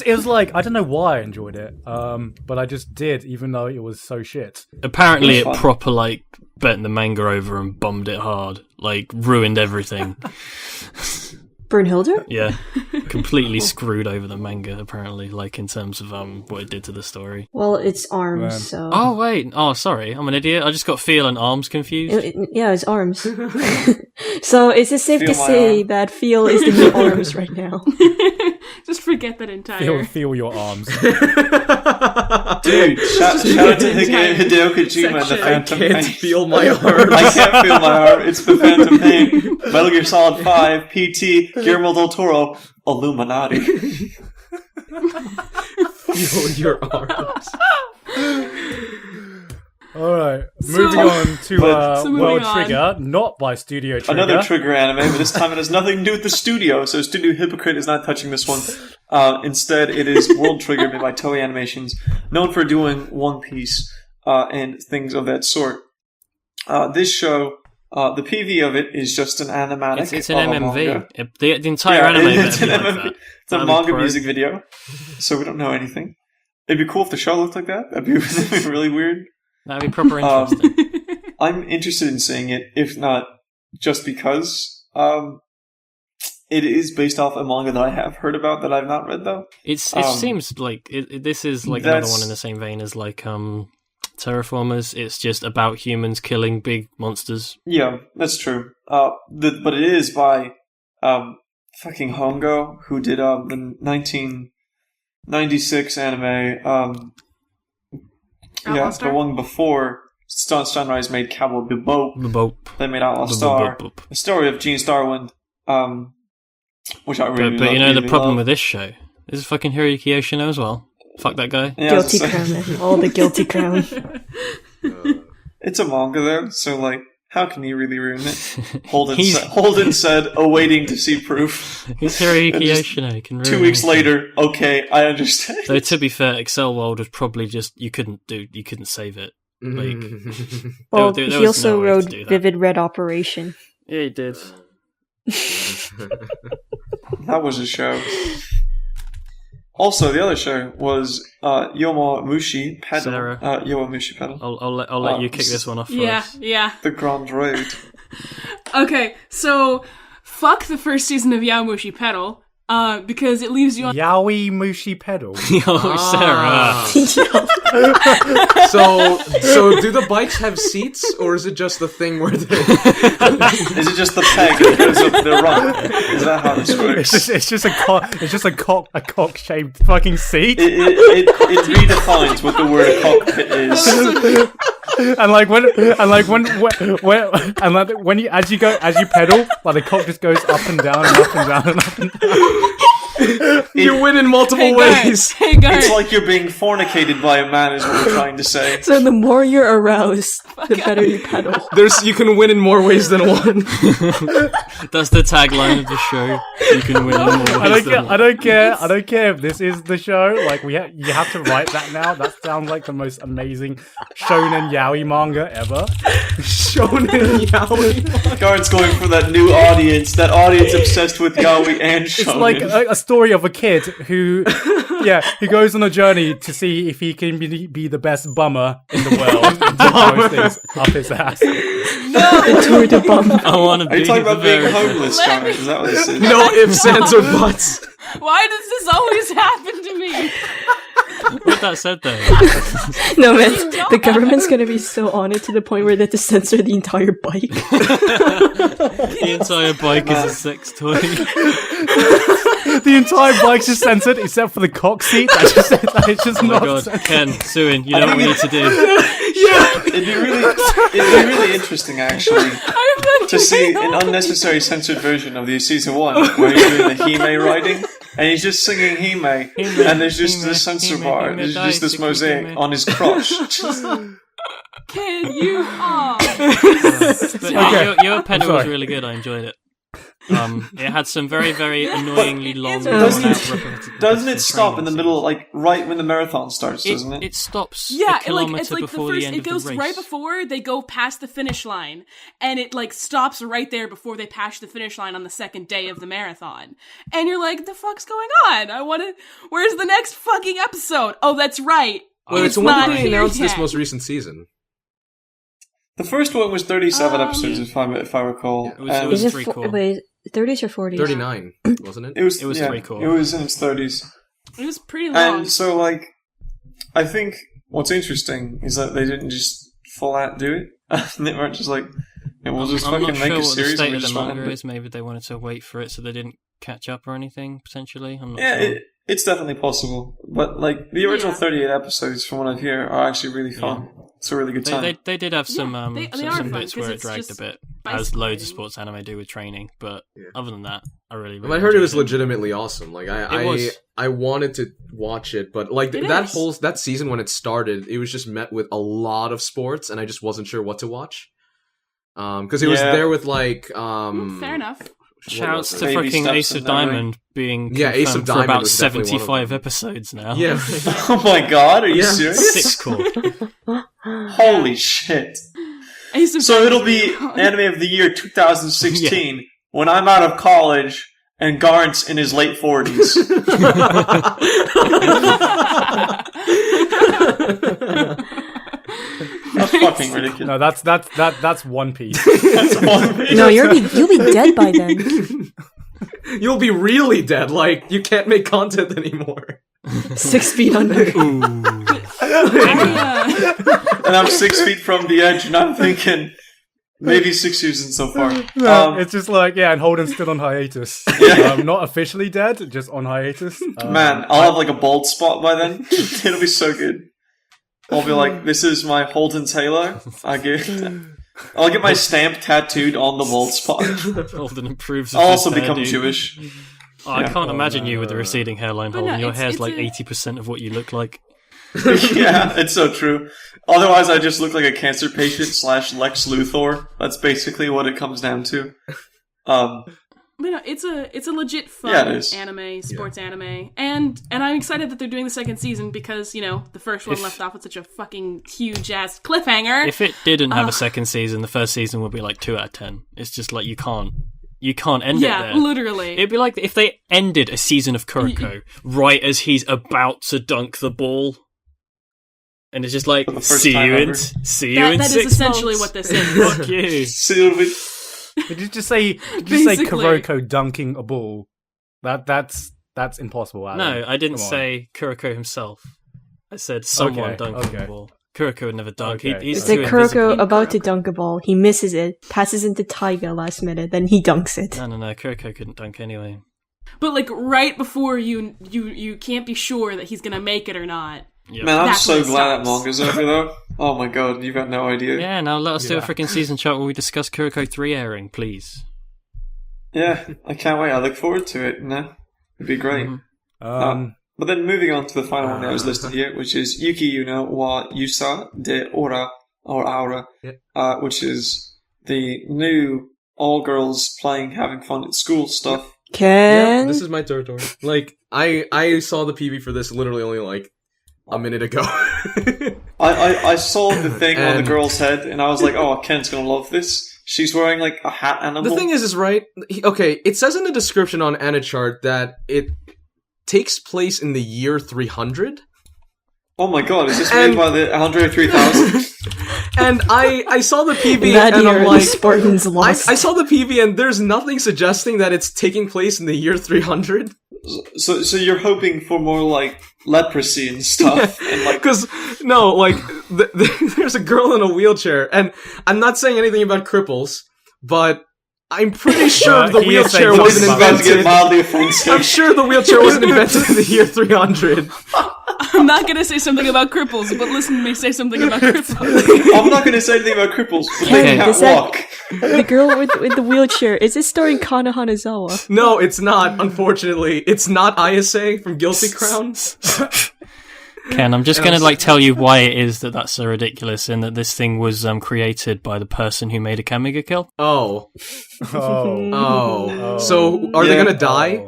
[SPEAKER 1] It was like, I don't know why I enjoyed it, but I just did, even though it was so shit.
[SPEAKER 3] Apparently,
[SPEAKER 2] It
[SPEAKER 3] it
[SPEAKER 2] was fun.
[SPEAKER 3] proper like bent the manga over and bummed it hard, like ruined everything.
[SPEAKER 5] Brunhilde?
[SPEAKER 3] Yeah, completely screwed over the manga. Apparently, like in terms of what it did to the story.
[SPEAKER 5] Well, it's arms,
[SPEAKER 1] Man.
[SPEAKER 5] so...
[SPEAKER 3] Oh wait, oh sorry, I'm an idiot. I just got feel and arms confused.
[SPEAKER 5] Yeah, it's arms. So is it safe
[SPEAKER 2] Feel
[SPEAKER 5] to
[SPEAKER 2] my
[SPEAKER 5] say
[SPEAKER 2] arm.
[SPEAKER 5] that feel is the new arms right now?
[SPEAKER 4] Just forget that entire.
[SPEAKER 1] Feel your arms.
[SPEAKER 2] Dude, shout out to Hideo Kojima and the
[SPEAKER 4] Section.
[SPEAKER 2] Phantom
[SPEAKER 6] Can't
[SPEAKER 2] Pain.
[SPEAKER 6] feel my arms.
[SPEAKER 2] I can't feel my arm. It's the Phantom Pain. Metal Gear Solid 5, PT, Guillermo del Toro, Illuminati.
[SPEAKER 6] Feel your arms.
[SPEAKER 1] Alright, moving on to
[SPEAKER 2] but-
[SPEAKER 4] So moving
[SPEAKER 1] World
[SPEAKER 4] on.
[SPEAKER 1] Trigger, not by Studio Trigger.
[SPEAKER 2] Another Trigger anime, but this time it has nothing to do with the studio, so Studio Hypocrite is not touching this one. Instead, it is World Trigger made by Toei Animations, known for doing One Piece and things of that sort. This show, the PV of it is just an animatic.
[SPEAKER 3] It's an
[SPEAKER 2] of a
[SPEAKER 3] MMV.
[SPEAKER 2] manga.
[SPEAKER 3] The entire
[SPEAKER 2] Yeah,
[SPEAKER 3] anime
[SPEAKER 2] it's
[SPEAKER 3] better
[SPEAKER 2] an
[SPEAKER 3] be like
[SPEAKER 2] MMV.
[SPEAKER 3] that.
[SPEAKER 2] It's a
[SPEAKER 3] That'd be
[SPEAKER 2] manga
[SPEAKER 3] pro.
[SPEAKER 2] music video, so we don't know anything. It'd be cool if the show looked like that. That'd be really weird.
[SPEAKER 3] That'd be proper interesting.
[SPEAKER 2] I'm interested in seeing it, if not just because it is based off a manga that I have heard about that I've not read though.
[SPEAKER 3] It seems like this is like another one in the same vein as like Terra Formars. It's just about humans killing big monsters.
[SPEAKER 2] Yeah, that's true. But it is by fucking Hongo, who did the 1996 anime.
[SPEAKER 4] Outlaw
[SPEAKER 2] The
[SPEAKER 4] Star?
[SPEAKER 2] one before Sunrise made Cowboy Bebop.
[SPEAKER 3] Boop.
[SPEAKER 2] They made Outlaw Star.
[SPEAKER 3] Boop.
[SPEAKER 2] The story of Gene Starwind, which I really
[SPEAKER 3] But you know the
[SPEAKER 2] really
[SPEAKER 3] problem
[SPEAKER 2] love.
[SPEAKER 3] with this show? This is fucking Hiroyuki Yoshino as well. Fuck that guy.
[SPEAKER 2] Yeah,
[SPEAKER 5] Guilty
[SPEAKER 2] so-
[SPEAKER 5] crown, man. All the guilty crown.
[SPEAKER 2] It's a manga though, so like, how can you really ruin it?
[SPEAKER 3] He's-
[SPEAKER 2] Holden said, awaiting to see proof.
[SPEAKER 3] He's Hiroyuki
[SPEAKER 2] And just
[SPEAKER 3] Yoshino. He can ruin
[SPEAKER 2] 2 weeks
[SPEAKER 3] anything.
[SPEAKER 2] later, okay, I understand.
[SPEAKER 3] Though to be fair, Excel World was probably just you couldn't save it. Like
[SPEAKER 5] Well,
[SPEAKER 3] there
[SPEAKER 5] he
[SPEAKER 3] was
[SPEAKER 5] also
[SPEAKER 3] no way to
[SPEAKER 5] wrote
[SPEAKER 3] do that.
[SPEAKER 5] Vivid Red Operation.
[SPEAKER 3] Yeah, he did.
[SPEAKER 2] That was a show. Also, the other show was Yomo Mushi Pedal.
[SPEAKER 3] Sarah.
[SPEAKER 2] Yomo Mushi Pedal.
[SPEAKER 3] I'll let you kick this one off for
[SPEAKER 4] Yeah,
[SPEAKER 3] us.
[SPEAKER 4] yeah.
[SPEAKER 2] The Grand Road.
[SPEAKER 4] Okay, so fuck the first season of Yamushi Pedal, because it leaves you on.
[SPEAKER 1] Yaoi Mushi Pedal.
[SPEAKER 3] Yo, Sarah.
[SPEAKER 6] So do the bikes have seats, or is it just the thing where they...
[SPEAKER 2] Is it just the peg that goes up the run? Is that how this works?
[SPEAKER 1] It's just a cock shaped fucking seat.
[SPEAKER 2] It redefines what the word cockpit is.
[SPEAKER 1] And when you as you pedal, like the cock just goes up and down and up and down and up and down.
[SPEAKER 6] You win in multiple
[SPEAKER 4] Hey
[SPEAKER 6] ways.
[SPEAKER 4] guys, hey guys.
[SPEAKER 2] It's like you're being fornicated by a man, is what we're trying to say.
[SPEAKER 5] So the more you're aroused, the better you pedal.
[SPEAKER 6] You can win in more ways than one.
[SPEAKER 3] That's the tagline of the show. You can win in more ways than one.
[SPEAKER 1] I don't care if this is the show. Like you have to write that now. That sounds like the most amazing shonen yaoi manga ever.
[SPEAKER 6] Shonen yaoi.
[SPEAKER 2] Guard's going for that new audience, that audience obsessed with yaoi and shonen.
[SPEAKER 1] It's like a story of a kid who goes on a journey to see if he can be the best bummer in the world and do those things up his ass.
[SPEAKER 5] The Tour de Bum.
[SPEAKER 3] I want to
[SPEAKER 2] Are
[SPEAKER 3] be
[SPEAKER 2] you talking
[SPEAKER 3] the
[SPEAKER 2] about being
[SPEAKER 3] very
[SPEAKER 2] homeless,
[SPEAKER 4] Let
[SPEAKER 2] guys?
[SPEAKER 4] me-
[SPEAKER 2] Is that what this is?
[SPEAKER 6] No ifs, ands, or buts.
[SPEAKER 4] Why does this always happen to me?
[SPEAKER 3] With that said, though,
[SPEAKER 5] No, man. The government's gonna be so on it to the point where they have to censor the entire bike.
[SPEAKER 3] the entire bike is a sex toy.
[SPEAKER 1] The entire bike's just censored except for the cock seat. It's just
[SPEAKER 3] Oh my
[SPEAKER 1] not
[SPEAKER 3] god,
[SPEAKER 1] censored.
[SPEAKER 3] Ken, Suin, you know what we need to do.
[SPEAKER 2] It'd be really interesting, actually, to see an unnecessary censored version of the season 1 where he's doing the Hime riding and he's just singing Hime and there's just this censor bar, there's just this mosaic on his crotch.
[SPEAKER 4] Kid, you are.
[SPEAKER 3] But
[SPEAKER 1] Okay.
[SPEAKER 3] your pedal was
[SPEAKER 1] sorry.
[SPEAKER 3] really good. I enjoyed it. It had some very, very annoyingly long.
[SPEAKER 2] Doesn't it stop in the middle, like right when the marathon starts? Doesn't it?
[SPEAKER 3] It stops.
[SPEAKER 4] Yeah,
[SPEAKER 3] a kilometer
[SPEAKER 4] it's like
[SPEAKER 3] before
[SPEAKER 4] the
[SPEAKER 3] end
[SPEAKER 4] it
[SPEAKER 3] of the
[SPEAKER 4] goes
[SPEAKER 3] race.
[SPEAKER 4] right before they go past the finish line, and it like stops right there before they pass the finish line on the second day of the marathon. And you're like, the fuck's going on? Where's the next fucking episode? Oh, that's right.
[SPEAKER 6] Well,
[SPEAKER 4] it's
[SPEAKER 6] when
[SPEAKER 4] not
[SPEAKER 6] did they
[SPEAKER 4] here
[SPEAKER 6] announce this
[SPEAKER 4] yet.
[SPEAKER 6] most recent season?
[SPEAKER 2] The first one was 37 episodes, if I recall.
[SPEAKER 3] Yeah, it was
[SPEAKER 5] Is
[SPEAKER 3] three
[SPEAKER 5] it
[SPEAKER 3] core.
[SPEAKER 5] wait, 30s or 40s?
[SPEAKER 6] 39, wasn't it?
[SPEAKER 2] It was
[SPEAKER 3] 3 core.
[SPEAKER 2] It was in its 30s.
[SPEAKER 4] It was pretty long.
[SPEAKER 2] And so, like, I think what's interesting is that they didn't just full out do it. They weren't just like, "Yeah, we'll just
[SPEAKER 3] I'm
[SPEAKER 2] fucking
[SPEAKER 3] not
[SPEAKER 2] make
[SPEAKER 3] sure
[SPEAKER 2] a
[SPEAKER 3] what the
[SPEAKER 2] series
[SPEAKER 3] state
[SPEAKER 2] and we
[SPEAKER 3] of the
[SPEAKER 2] just want
[SPEAKER 3] manga
[SPEAKER 2] to."
[SPEAKER 3] is. Maybe they wanted to wait for it so they didn't catch up or anything, potentially. I'm not
[SPEAKER 2] Yeah,
[SPEAKER 3] sure.
[SPEAKER 2] it's definitely possible. But, like, the original 38 episodes, from what I hear, are actually really fun. It's a really good time.
[SPEAKER 3] They did have some
[SPEAKER 4] they are
[SPEAKER 3] some
[SPEAKER 4] fun,
[SPEAKER 3] bits
[SPEAKER 4] 'cause
[SPEAKER 3] where it
[SPEAKER 4] it's
[SPEAKER 3] dragged a
[SPEAKER 4] just
[SPEAKER 3] bit,
[SPEAKER 4] bicycle
[SPEAKER 3] as loads of
[SPEAKER 4] riding.
[SPEAKER 3] sports anime do with training. But other than that, I really
[SPEAKER 6] I heard it
[SPEAKER 3] enjoyed
[SPEAKER 6] was legitimately awesome. Like
[SPEAKER 3] It was.
[SPEAKER 6] I wanted to watch it, but like
[SPEAKER 4] It
[SPEAKER 6] that
[SPEAKER 4] is.
[SPEAKER 6] whole that season when it started, it was just met with a lot of sports, and I just wasn't sure what to watch. Because it was
[SPEAKER 2] Yeah.
[SPEAKER 6] there with like
[SPEAKER 4] Fair enough.
[SPEAKER 3] Shouts to
[SPEAKER 2] Baby
[SPEAKER 3] freaking
[SPEAKER 2] steps
[SPEAKER 3] Ace of
[SPEAKER 2] in that ring.
[SPEAKER 3] Diamond being
[SPEAKER 6] Yeah, Ace of
[SPEAKER 3] confirmed for
[SPEAKER 6] Diamond
[SPEAKER 3] about
[SPEAKER 6] was definitely one of
[SPEAKER 3] 75
[SPEAKER 6] them.
[SPEAKER 3] episodes now.
[SPEAKER 6] Yeah.
[SPEAKER 2] Oh my god, are you
[SPEAKER 6] Yeah.
[SPEAKER 2] serious?
[SPEAKER 3] 6 core.
[SPEAKER 2] Holy shit.
[SPEAKER 4] Ace of
[SPEAKER 2] So
[SPEAKER 4] Diamonds
[SPEAKER 2] it'll be
[SPEAKER 4] is really long.
[SPEAKER 2] Anime of the Year 2016 when I'm out of college and Garnt's in his late 40s. That's fucking ridiculous.
[SPEAKER 1] No, that's One Piece.
[SPEAKER 2] That's one
[SPEAKER 5] No, you'll be dead by then.
[SPEAKER 6] You'll be really dead. Like you can't make content anymore.
[SPEAKER 5] 6 feet under.
[SPEAKER 2] And I'm 6 feet from the edge, and I'm thinking maybe 6 seasons so far.
[SPEAKER 1] It's just like, yeah, and Holden's still on hiatus.
[SPEAKER 2] Yeah.
[SPEAKER 1] Not officially dead, just on hiatus.
[SPEAKER 2] Man, I'll have like a bald spot by then. It'll be so good. I'll be like, this is my Holden's halo. I'll get my stamp tattooed on the bald spot.
[SPEAKER 3] Holden improves.
[SPEAKER 2] I'll also become Jewish.
[SPEAKER 3] Oh, I
[SPEAKER 2] Yeah.
[SPEAKER 3] can't imagine you with a receding hairline,
[SPEAKER 4] But no,
[SPEAKER 3] Holden. Your
[SPEAKER 4] it's-
[SPEAKER 3] hair's
[SPEAKER 4] it's
[SPEAKER 3] like
[SPEAKER 4] a-
[SPEAKER 3] 80% of what you look like.
[SPEAKER 2] Yeah, it's so true. Otherwise, I just look like a cancer patient / Lex Luthor. That's basically what it comes down to.
[SPEAKER 4] But no, it's a legit fun
[SPEAKER 2] Yeah, it is.
[SPEAKER 4] anime, sports anime, and I'm excited that they're doing the second season because the first one left off with such a fucking huge ass cliffhanger.
[SPEAKER 3] If it didn't have a second season, the first season would be like 2 out of 10. It's just like you can't end it there.
[SPEAKER 4] literally.
[SPEAKER 3] It'd be like if they ended a season of Kuroko right as he's about to dunk the ball. And it's just like,
[SPEAKER 2] For the first
[SPEAKER 3] see
[SPEAKER 2] time
[SPEAKER 3] you in
[SPEAKER 2] ever.
[SPEAKER 3] 6
[SPEAKER 4] that is essentially
[SPEAKER 3] months.
[SPEAKER 4] what this is.
[SPEAKER 3] Fuck you.
[SPEAKER 2] Sylvie.
[SPEAKER 1] Did you just say
[SPEAKER 4] Basically.
[SPEAKER 1] Kuroko dunking a ball? That's impossible. Adam.
[SPEAKER 3] No, I didn't
[SPEAKER 1] Come on.
[SPEAKER 3] say Kuroko himself. I said someone
[SPEAKER 1] Okay,
[SPEAKER 3] dunking the
[SPEAKER 1] okay.
[SPEAKER 3] ball. Kuroko would never dunk.
[SPEAKER 1] Okay.
[SPEAKER 3] He's
[SPEAKER 5] It's
[SPEAKER 3] too
[SPEAKER 5] like
[SPEAKER 3] invisible.
[SPEAKER 5] Kuroko about to dunk a ball. He misses it, passes into Taiga last minute, then he dunks it.
[SPEAKER 3] No. Kuroko couldn't dunk anyway.
[SPEAKER 4] But like right before you can't be sure that he's gonna make it or not.
[SPEAKER 3] Yep.
[SPEAKER 2] Man, I'm
[SPEAKER 4] That's
[SPEAKER 2] so
[SPEAKER 4] when it
[SPEAKER 2] glad that
[SPEAKER 4] stops.
[SPEAKER 2] manga's over though. Oh my god, you've got no idea.
[SPEAKER 3] Yeah, now let us do a
[SPEAKER 1] Yeah.
[SPEAKER 3] freaking season chart where we discuss Kuroko 3 airing, please.
[SPEAKER 2] Yeah, I can't wait. I look forward to it. No, it'd be great. But then moving on to the final one that was listed here, which is Yuki Yuno wa Yusa de Ora, or Aura, which is the new all-girls playing, having fun at school stuff.
[SPEAKER 5] Ken?
[SPEAKER 6] This is my territory. Like I saw the PV for this literally only like a minute ago.
[SPEAKER 2] I saw the thing on the
[SPEAKER 6] And-
[SPEAKER 2] girl's head, and I was like, oh, Ken's gonna love this. She's wearing, like, a hat animal.
[SPEAKER 6] The thing is right. Okay, it says in the description on Anichart that it takes place in the year 300.
[SPEAKER 2] Oh my god, is this
[SPEAKER 6] And-
[SPEAKER 2] made by the Andre 3000?
[SPEAKER 6] And I saw the PV
[SPEAKER 5] That
[SPEAKER 6] and
[SPEAKER 5] year,
[SPEAKER 6] I'm
[SPEAKER 5] the
[SPEAKER 6] like,
[SPEAKER 5] Spartans lost.
[SPEAKER 6] I saw the PV and there's nothing suggesting that it's taking place in the year 300.
[SPEAKER 2] So you're hoping for more, like, leprosy and stuff, and, like,
[SPEAKER 6] Because, no, like, there's a girl in a wheelchair, and I'm not saying anything about cripples, but I'm pretty sure the
[SPEAKER 1] he is
[SPEAKER 6] wheelchair
[SPEAKER 1] saying
[SPEAKER 6] wasn't
[SPEAKER 1] something
[SPEAKER 2] about to get
[SPEAKER 6] invented.
[SPEAKER 2] mildly offensive.
[SPEAKER 6] I'm sure the wheelchair wasn't invented in the year 300.
[SPEAKER 4] I'm not gonna say something about cripples, but listen to me say something about cripples.
[SPEAKER 2] I'm not going to say anything about cripples, but
[SPEAKER 5] Ken,
[SPEAKER 2] they can't
[SPEAKER 5] does that-
[SPEAKER 2] walk.
[SPEAKER 5] The girl with the wheelchair, is it starring Kana Hanazawa?
[SPEAKER 6] No, it's not, unfortunately. It's not Ayase from Guilty Crown.
[SPEAKER 3] Ken, I'm just going to tell you why it is that's so ridiculous, and that this thing was created by the person who made a Kamiga Kill.
[SPEAKER 6] Oh.
[SPEAKER 1] Oh.
[SPEAKER 6] So are they gonna die?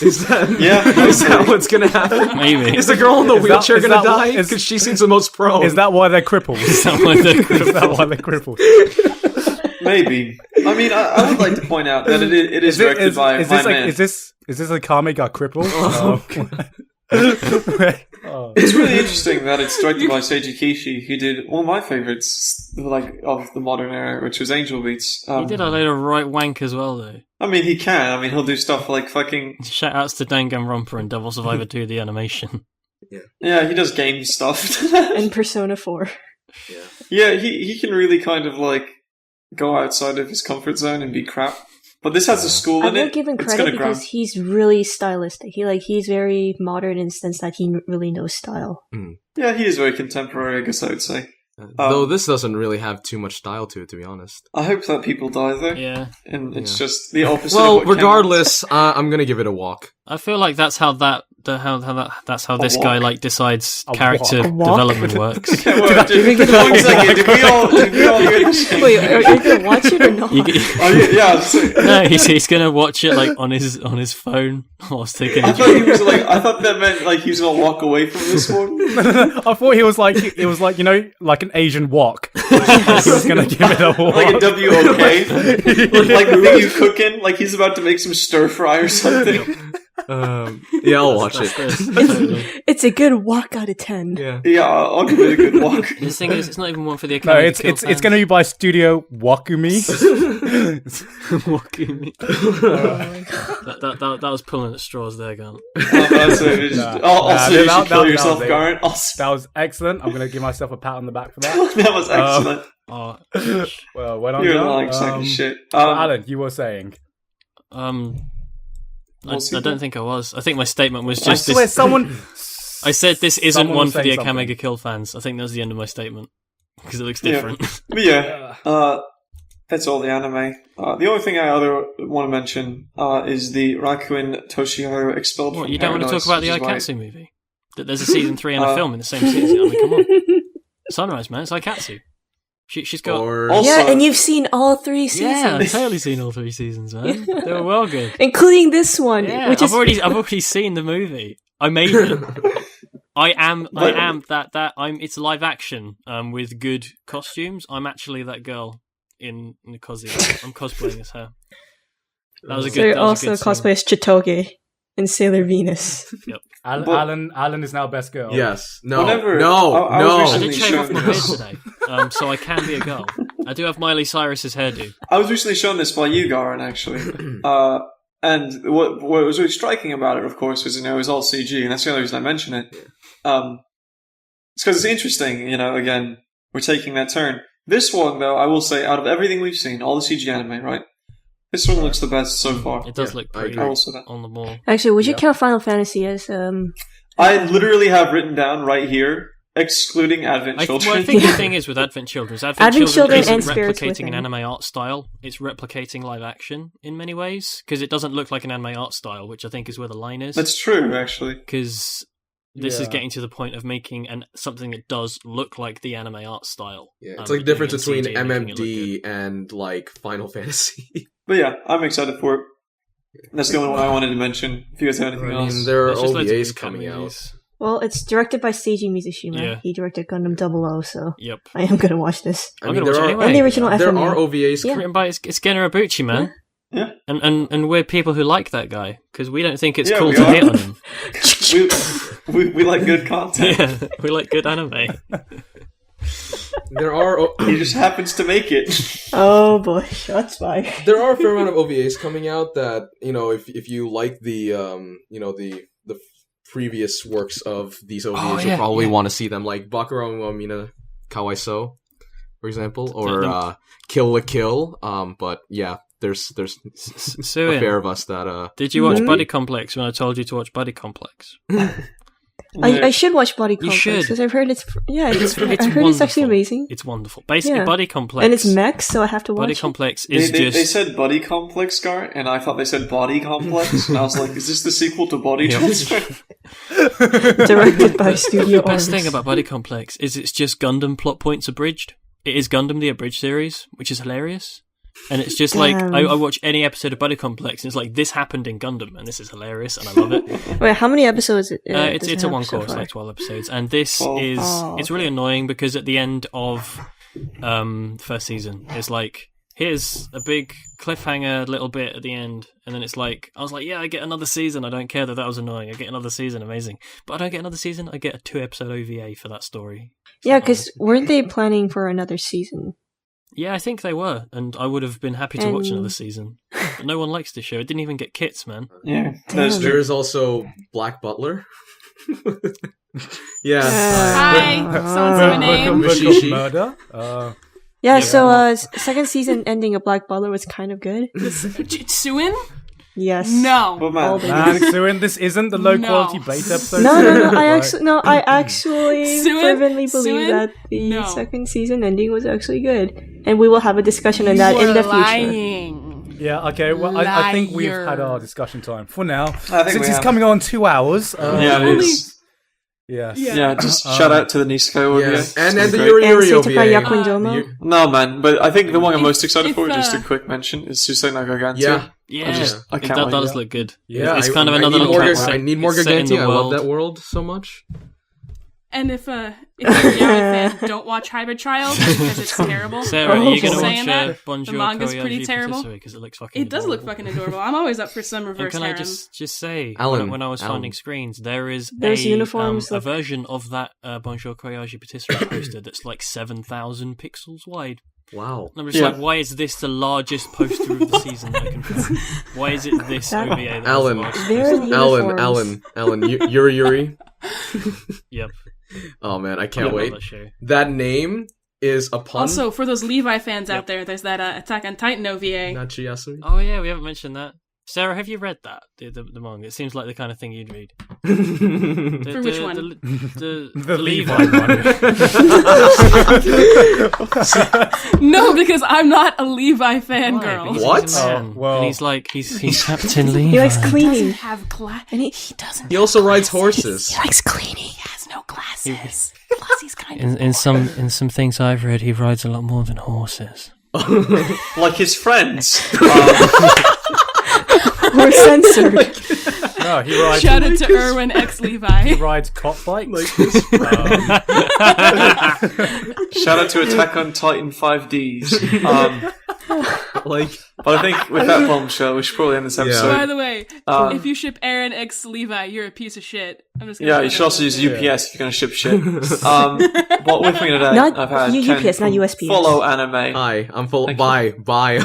[SPEAKER 6] Is that is that what's gonna happen?
[SPEAKER 3] Maybe.
[SPEAKER 6] Is the girl in the wheelchair
[SPEAKER 1] is
[SPEAKER 6] gonna
[SPEAKER 1] that
[SPEAKER 6] die?
[SPEAKER 1] what-
[SPEAKER 6] Because she seems the most prone.
[SPEAKER 1] Is that why they're crippled?
[SPEAKER 3] Is that why they're
[SPEAKER 1] Is that why they're crippled?
[SPEAKER 2] Maybe. I mean, I would like to point out that it is directed by my man.
[SPEAKER 1] Is this a Kami got crippled? Oh.
[SPEAKER 2] It's really interesting that it's directed by Seiji Kishi, who did one of my favorites, of the modern era, which was Angel Beats.
[SPEAKER 3] He did a load of right wank as well, though.
[SPEAKER 2] I mean, he can. I mean, he'll do stuff like fucking...
[SPEAKER 3] Shout-outs to Danganronpa and Devil Survivor 2, the animation.
[SPEAKER 2] Yeah, he does game stuff.
[SPEAKER 5] And Persona 4.
[SPEAKER 2] Yeah, he can really kind of, go outside of his comfort zone and be crap. But this has a school
[SPEAKER 5] I
[SPEAKER 2] in
[SPEAKER 5] will
[SPEAKER 2] it.
[SPEAKER 5] give him
[SPEAKER 2] It's
[SPEAKER 5] credit
[SPEAKER 2] gonna
[SPEAKER 5] because
[SPEAKER 2] grab.
[SPEAKER 5] he's really stylistic. He's very modern in the sense that he really knows style.
[SPEAKER 2] Yeah, he is very contemporary, I guess I would say.
[SPEAKER 6] Though this doesn't really have too much style to it, to be honest.
[SPEAKER 2] I hope that people die, though.
[SPEAKER 3] Yeah.
[SPEAKER 2] And it's just the opposite
[SPEAKER 6] Well,
[SPEAKER 2] of what
[SPEAKER 6] regardless, I'm gonna give it a walk.
[SPEAKER 3] I feel like that's how that's how this guy decides character
[SPEAKER 5] A walk?
[SPEAKER 3] development works.
[SPEAKER 2] Okay, well, one second, did we all hear the same?
[SPEAKER 5] Wait, are you gonna watch it or not?
[SPEAKER 3] No, he's gonna watch it on his phone whilst taking a
[SPEAKER 2] I thought that meant he was gonna walk away from this one.
[SPEAKER 1] I thought it was like an Asian wok. He was gonna give it a walk.
[SPEAKER 2] Like a WOK. Like the thing you cook in, like he's about to make some stir fry or something.
[SPEAKER 6] Yeah, I'll watch it.
[SPEAKER 5] It's a good walk out of 10.
[SPEAKER 2] Yeah, I'll give it a good walk.
[SPEAKER 3] The thing is, it's not even one for the
[SPEAKER 1] No,
[SPEAKER 3] Akame
[SPEAKER 1] it's going to be by Studio Wakumi.
[SPEAKER 3] Wakumi. That was pulling at straws there, Garnt.
[SPEAKER 2] That's it. Also, you should kill yourself, Garnt.
[SPEAKER 1] That was excellent. I'm going to give myself a pat on the back for that.
[SPEAKER 2] That was excellent.
[SPEAKER 1] Well, well done.
[SPEAKER 2] You're
[SPEAKER 1] John.
[SPEAKER 2] like sack of shit.
[SPEAKER 1] Alan, you were saying.
[SPEAKER 3] I don't think I was. I think my statement was
[SPEAKER 1] I
[SPEAKER 3] just
[SPEAKER 1] swear
[SPEAKER 3] this.
[SPEAKER 1] someone...
[SPEAKER 3] I said this isn't
[SPEAKER 1] someone
[SPEAKER 3] one
[SPEAKER 1] was
[SPEAKER 3] for the
[SPEAKER 1] saying something.
[SPEAKER 3] Akame Kill fans. I think that was the end of my statement. Because it looks different.
[SPEAKER 2] But yeah, that's all the anime. The only thing I want to mention is the Rakuin Toshiharu Expelled
[SPEAKER 3] What,
[SPEAKER 2] from
[SPEAKER 3] you don't want to
[SPEAKER 2] Paradise,
[SPEAKER 3] talk about the
[SPEAKER 2] which is why-
[SPEAKER 3] Aikatsu movie? That there's a season 3 and a film in the same season. I mean, come on. Sunrise, man. It's Aikatsu. She's got...
[SPEAKER 2] Also-
[SPEAKER 5] Yeah, and you've seen all 3 seasons.
[SPEAKER 3] Yeah, I've totally seen all 3 seasons, man. They were well good.
[SPEAKER 5] Including this one,
[SPEAKER 3] Yeah,
[SPEAKER 5] which
[SPEAKER 3] I've
[SPEAKER 5] is...
[SPEAKER 3] already seen the movie. I made it. It's live action, with good costumes. I'm actually that girl in the costume. I'm cosplaying as her. That was a
[SPEAKER 5] So
[SPEAKER 3] good.
[SPEAKER 5] you're
[SPEAKER 3] that was a
[SPEAKER 5] also
[SPEAKER 3] good scene.
[SPEAKER 5] cosplay as Chitoge in Sailor Venus.
[SPEAKER 3] Yep.
[SPEAKER 1] Alan is now best girl.
[SPEAKER 6] Yes. No.
[SPEAKER 2] Whenever-
[SPEAKER 6] No.
[SPEAKER 2] I was
[SPEAKER 6] No.
[SPEAKER 3] I
[SPEAKER 2] recently
[SPEAKER 3] did shave off my beard
[SPEAKER 2] shown
[SPEAKER 3] today, so I can be a girl. I do have Miley Cyrus's hairdo.
[SPEAKER 2] I was recently shown this by you, Garin, actually. And what was really striking about it, of course, was, it was all CG, and that's the only reason I mention it. It's because it's interesting, again, we're taking that turn. This one, though, I will say, out of everything we've seen, all the CG anime, right? This one looks the best so far.
[SPEAKER 3] It does look pretty
[SPEAKER 2] I will say that.
[SPEAKER 3] on the ball.
[SPEAKER 5] Actually, would you count Final Fantasy as...
[SPEAKER 2] I literally have written down right here, excluding Advent
[SPEAKER 3] I
[SPEAKER 2] Children.
[SPEAKER 3] think the thing is with Advent Children,
[SPEAKER 5] Advent Children
[SPEAKER 3] isn't
[SPEAKER 5] and Spirits
[SPEAKER 3] replicating an
[SPEAKER 5] Within.
[SPEAKER 3] anime art style. It's replicating live action in many ways because it doesn't look like an anime art style, which I think is where the line is.
[SPEAKER 2] That's true, actually.
[SPEAKER 3] Because this is
[SPEAKER 1] Yeah.
[SPEAKER 3] getting to the point of making something that does look like the anime art style.
[SPEAKER 6] Yeah, it's
[SPEAKER 3] but
[SPEAKER 6] like the difference
[SPEAKER 3] doing
[SPEAKER 6] between
[SPEAKER 3] it in CG and making it look
[SPEAKER 6] MMD and Final Fantasy.
[SPEAKER 2] But yeah, I'm excited for it. That's the only one I wanted to mention. If you guys have anything
[SPEAKER 6] I
[SPEAKER 2] else.
[SPEAKER 6] mean, there are
[SPEAKER 3] There's just loads of
[SPEAKER 6] OVAs
[SPEAKER 3] good
[SPEAKER 6] coming out.
[SPEAKER 3] movies.
[SPEAKER 5] Well, it's directed by Seiji Mizushima.
[SPEAKER 3] Yeah.
[SPEAKER 5] He directed Gundam 00, so
[SPEAKER 3] Yep.
[SPEAKER 5] I am going to watch this.
[SPEAKER 3] I'm gonna watch it anyway.
[SPEAKER 5] And the original
[SPEAKER 6] There
[SPEAKER 5] FMA.
[SPEAKER 6] are OVAs.
[SPEAKER 5] Yeah.
[SPEAKER 3] Written by it's Generabuchi, man.
[SPEAKER 2] Yeah.
[SPEAKER 3] And we're people who like that guy because we don't think it's
[SPEAKER 2] Yeah,
[SPEAKER 3] cool
[SPEAKER 2] we
[SPEAKER 3] to
[SPEAKER 2] are.
[SPEAKER 3] hate on him.
[SPEAKER 2] we like good content.
[SPEAKER 3] Yeah, we like good anime.
[SPEAKER 6] There are
[SPEAKER 2] He just happens to make it.
[SPEAKER 5] Oh boy, shots fired.
[SPEAKER 6] there are a fair amount of OVAs coming out that if you like the the previous works of these OVAs, you'll probably want to see them, like Bakura wa Mina Kawaiso, for example, or Kill la Kill. But yeah, there's a
[SPEAKER 3] Suin,
[SPEAKER 6] fair of us that
[SPEAKER 3] did you watch Buddy Complex when I told you to watch Buddy Complex?
[SPEAKER 5] I should watch Body
[SPEAKER 3] You
[SPEAKER 5] Complex
[SPEAKER 3] should.
[SPEAKER 5] because I've heard it's I heard it's
[SPEAKER 3] wonderful.
[SPEAKER 5] actually amazing.
[SPEAKER 3] It's wonderful. Basically,
[SPEAKER 5] Yeah.
[SPEAKER 3] Buddy Complex.
[SPEAKER 5] And it's mech, so I have to watch
[SPEAKER 3] Buddy
[SPEAKER 5] it.
[SPEAKER 3] Complex
[SPEAKER 2] They,
[SPEAKER 3] is
[SPEAKER 2] they,
[SPEAKER 3] just.
[SPEAKER 2] they said Buddy Complex, Gar, and I thought they said Body Complex, and I was like, is this the sequel to Body
[SPEAKER 3] Yeah.
[SPEAKER 2] Transfer?
[SPEAKER 5] Directed by Studio
[SPEAKER 3] The best
[SPEAKER 5] Arms.
[SPEAKER 3] thing about Buddy Complex is it's just Gundam plot points abridged. It is Gundam the Abridged series, which is hilarious. And it's just like,
[SPEAKER 5] Damn.
[SPEAKER 3] I watch any episode of Buddy Complex, and it's like, this happened in Gundam, and this is hilarious, and I love it.
[SPEAKER 5] Wait, how many episodes?
[SPEAKER 3] It's a one course, like 12 episodes. And this is, it's really annoying because at the end of first season, it's like, here's a big cliffhanger little bit at the end, and then it's like, I was like, yeah, I get another season, I don't care that was annoying, I get another season, amazing. But I don't get another season, I get a 2-episode OVA for that story.
[SPEAKER 5] Yeah, because weren't they planning for another season?
[SPEAKER 3] Yeah, I think they were, and I would have been happy to watch another season. But no one likes this show, it didn't even get kits, man.
[SPEAKER 2] Yeah,
[SPEAKER 6] There is also Black Butler. Yeah.
[SPEAKER 4] Hi, someone say my name.
[SPEAKER 6] Mushishi.
[SPEAKER 1] Murder.
[SPEAKER 5] Yeah, so second season ending of Black Butler was kind of good.
[SPEAKER 4] Jitsuin?
[SPEAKER 5] Yes.
[SPEAKER 4] No.
[SPEAKER 2] But man,
[SPEAKER 1] Suin, this isn't the low quality beta episode.
[SPEAKER 5] No.
[SPEAKER 1] Right.
[SPEAKER 5] I actually
[SPEAKER 4] Suin?
[SPEAKER 5] fervently believe
[SPEAKER 4] Suin?
[SPEAKER 5] that the
[SPEAKER 4] No.
[SPEAKER 5] second season ending was actually good, and we will have a discussion on that in the future.
[SPEAKER 4] Lying.
[SPEAKER 1] Yeah, okay, well, I think we've
[SPEAKER 4] Liar.
[SPEAKER 1] had our discussion time. For now,
[SPEAKER 2] think
[SPEAKER 1] since
[SPEAKER 2] we
[SPEAKER 1] it's
[SPEAKER 2] have.
[SPEAKER 1] coming on 2 hours.
[SPEAKER 2] yeah, it is.
[SPEAKER 1] Yes.
[SPEAKER 2] Yeah, just shout out to the Nisukai OVA.
[SPEAKER 6] Yes.
[SPEAKER 2] It's
[SPEAKER 6] And the
[SPEAKER 2] great.
[SPEAKER 6] Yuri
[SPEAKER 5] And
[SPEAKER 6] Yuri
[SPEAKER 5] Seitokai
[SPEAKER 6] OVA.
[SPEAKER 5] Yakuinjomo.
[SPEAKER 2] No, man, but I think the one I'm most excited
[SPEAKER 4] if,
[SPEAKER 2] for, just a quick mention, is Susei no Gargantua.
[SPEAKER 6] Yeah.
[SPEAKER 3] Yeah,
[SPEAKER 2] I can't
[SPEAKER 3] that
[SPEAKER 2] wait.
[SPEAKER 3] does look good.
[SPEAKER 1] Yeah,
[SPEAKER 3] It's
[SPEAKER 1] I-
[SPEAKER 3] kind of
[SPEAKER 6] I
[SPEAKER 3] another
[SPEAKER 6] need
[SPEAKER 3] little
[SPEAKER 6] more,
[SPEAKER 3] cat
[SPEAKER 6] I need more
[SPEAKER 3] set in the
[SPEAKER 6] Gargantia. I love
[SPEAKER 3] world.
[SPEAKER 6] that world so much.
[SPEAKER 4] And if you're a Yari fan, don't watch Hybrid Child because it's terrible.
[SPEAKER 3] Sarah, are you going to
[SPEAKER 4] Saying
[SPEAKER 3] watch
[SPEAKER 4] that,
[SPEAKER 3] Bonjour
[SPEAKER 4] the manga's
[SPEAKER 3] Koyaji
[SPEAKER 4] pretty terrible.
[SPEAKER 3] Because it looks fucking
[SPEAKER 4] It does look
[SPEAKER 3] adorable.
[SPEAKER 4] fucking adorable. I'm always up for some
[SPEAKER 3] And
[SPEAKER 4] reverse
[SPEAKER 3] can I
[SPEAKER 4] harem.
[SPEAKER 3] just say,
[SPEAKER 6] Alan,
[SPEAKER 3] when I was
[SPEAKER 6] Alan.
[SPEAKER 3] finding screens, there's
[SPEAKER 5] There's uniforms
[SPEAKER 3] a
[SPEAKER 5] that-
[SPEAKER 3] version of that Bonjour Koyaji Patisserie poster that's like 7,000 pixels wide.
[SPEAKER 6] Wow.
[SPEAKER 3] And I'm just like, why is this the largest poster of the season that I can find? Why is it this
[SPEAKER 5] That-
[SPEAKER 3] OVA? That
[SPEAKER 6] Alan.
[SPEAKER 3] has the largest
[SPEAKER 5] There are
[SPEAKER 3] poster?
[SPEAKER 6] Alan, Yuri Yuri.
[SPEAKER 3] Yep.
[SPEAKER 6] Oh man, I
[SPEAKER 3] I
[SPEAKER 6] can't
[SPEAKER 3] love
[SPEAKER 6] wait.
[SPEAKER 3] that show.
[SPEAKER 6] That name is a pun.
[SPEAKER 4] Also, for those Levi fans out there, there's that Attack on Titan OVA.
[SPEAKER 6] Nachi Yasumi.
[SPEAKER 3] Oh yeah, we haven't mentioned that. Sarah, have you read that the manga? It seems like the kind of thing you'd read.
[SPEAKER 4] For which one?
[SPEAKER 3] The Levi one.
[SPEAKER 4] No, because I'm not a Levi fangirl.
[SPEAKER 3] Because
[SPEAKER 6] What?
[SPEAKER 3] he's a man,
[SPEAKER 1] Oh, well.
[SPEAKER 3] and he's like he's Captain Levi.
[SPEAKER 5] He likes cleaning.
[SPEAKER 4] Have class.
[SPEAKER 5] And he
[SPEAKER 4] doesn't.
[SPEAKER 6] He also rides horses.
[SPEAKER 5] likes cleaning.
[SPEAKER 4] He has no glasses. Plus, he's kind of.
[SPEAKER 3] In some things I've read, he rides a lot more than horses.
[SPEAKER 2] Like his friends.
[SPEAKER 5] We're censored.
[SPEAKER 1] No, he rides.
[SPEAKER 4] Shout out to Erwin X Levi.
[SPEAKER 1] He rides cop bikes.
[SPEAKER 2] Shout out to Attack on Titan 5Ds.
[SPEAKER 6] Like,
[SPEAKER 2] But I think with that bombshell, we should probably end this episode.
[SPEAKER 4] By the way,
[SPEAKER 2] Um,
[SPEAKER 4] if you ship Aaron X Levi, you're a piece of shit. I'm just gonna
[SPEAKER 2] Yeah,
[SPEAKER 4] say
[SPEAKER 2] you should
[SPEAKER 4] that.
[SPEAKER 2] also use UPS if you're going to ship shit. But with me today,
[SPEAKER 5] Not
[SPEAKER 2] I've had
[SPEAKER 5] U-
[SPEAKER 2] Ken
[SPEAKER 5] UPS, not
[SPEAKER 2] from
[SPEAKER 5] USPS.
[SPEAKER 2] Follow Anime.
[SPEAKER 6] hi, I'm full.
[SPEAKER 2] Thank
[SPEAKER 6] Bye.
[SPEAKER 1] Bye.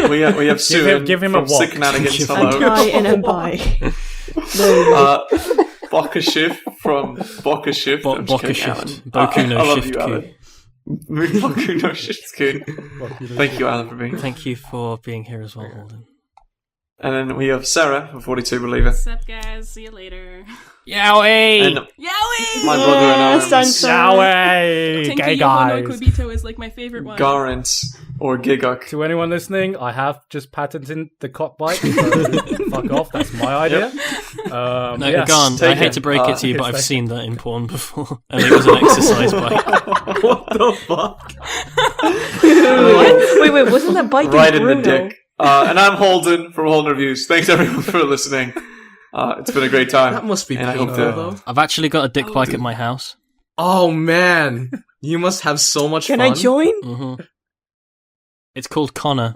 [SPEAKER 2] We have Sue
[SPEAKER 1] give him a
[SPEAKER 2] from
[SPEAKER 1] walk.
[SPEAKER 2] Sick Nanigans.
[SPEAKER 5] I'm
[SPEAKER 2] Hello.
[SPEAKER 5] bi and I'm bi. There you go.
[SPEAKER 2] Boka Shift from Boka Shift. I'm just
[SPEAKER 3] Boku
[SPEAKER 2] kidding, Alan.
[SPEAKER 3] Shift. Boku no
[SPEAKER 2] I love
[SPEAKER 3] Shift
[SPEAKER 2] you, Alan. Boku no Shift Kun. Thank you, Alan, for being here.
[SPEAKER 3] Thank you for being here as well, Holden.
[SPEAKER 2] And then we have Sarah from 42 Believer.
[SPEAKER 4] What's up, guys? See you later.
[SPEAKER 3] Yowie!
[SPEAKER 2] And
[SPEAKER 4] Yowie!
[SPEAKER 2] my brother and I,
[SPEAKER 1] Yahweh! Gay
[SPEAKER 4] Tenki Yoho no
[SPEAKER 1] guys!
[SPEAKER 4] Kobito is like my favorite one.
[SPEAKER 2] Garant or Gigok.
[SPEAKER 1] To anyone listening, I have just patented the cop bike, so fuck off, that's my idea.
[SPEAKER 3] No,
[SPEAKER 1] yes.
[SPEAKER 3] Gan, I
[SPEAKER 2] Take
[SPEAKER 3] hate
[SPEAKER 2] it.
[SPEAKER 3] to break it to you, but I've
[SPEAKER 1] thank
[SPEAKER 3] seen that in porn before, and it was an exercise bike.
[SPEAKER 6] What the fuck?
[SPEAKER 5] Wait, wasn't that bike
[SPEAKER 2] Right
[SPEAKER 5] in
[SPEAKER 2] in the
[SPEAKER 5] Bruno?
[SPEAKER 2] dick. And I'm Holden from Holden Reviews. Thanks everyone for listening. It's been a great time.
[SPEAKER 6] That must be
[SPEAKER 2] And I
[SPEAKER 6] painful,
[SPEAKER 2] hope to-
[SPEAKER 6] though.
[SPEAKER 3] I've actually got a dick bike at my house.
[SPEAKER 6] Oh man, you must have so much
[SPEAKER 5] Can
[SPEAKER 6] fun.
[SPEAKER 5] I join?
[SPEAKER 3] hmm It's called Connor.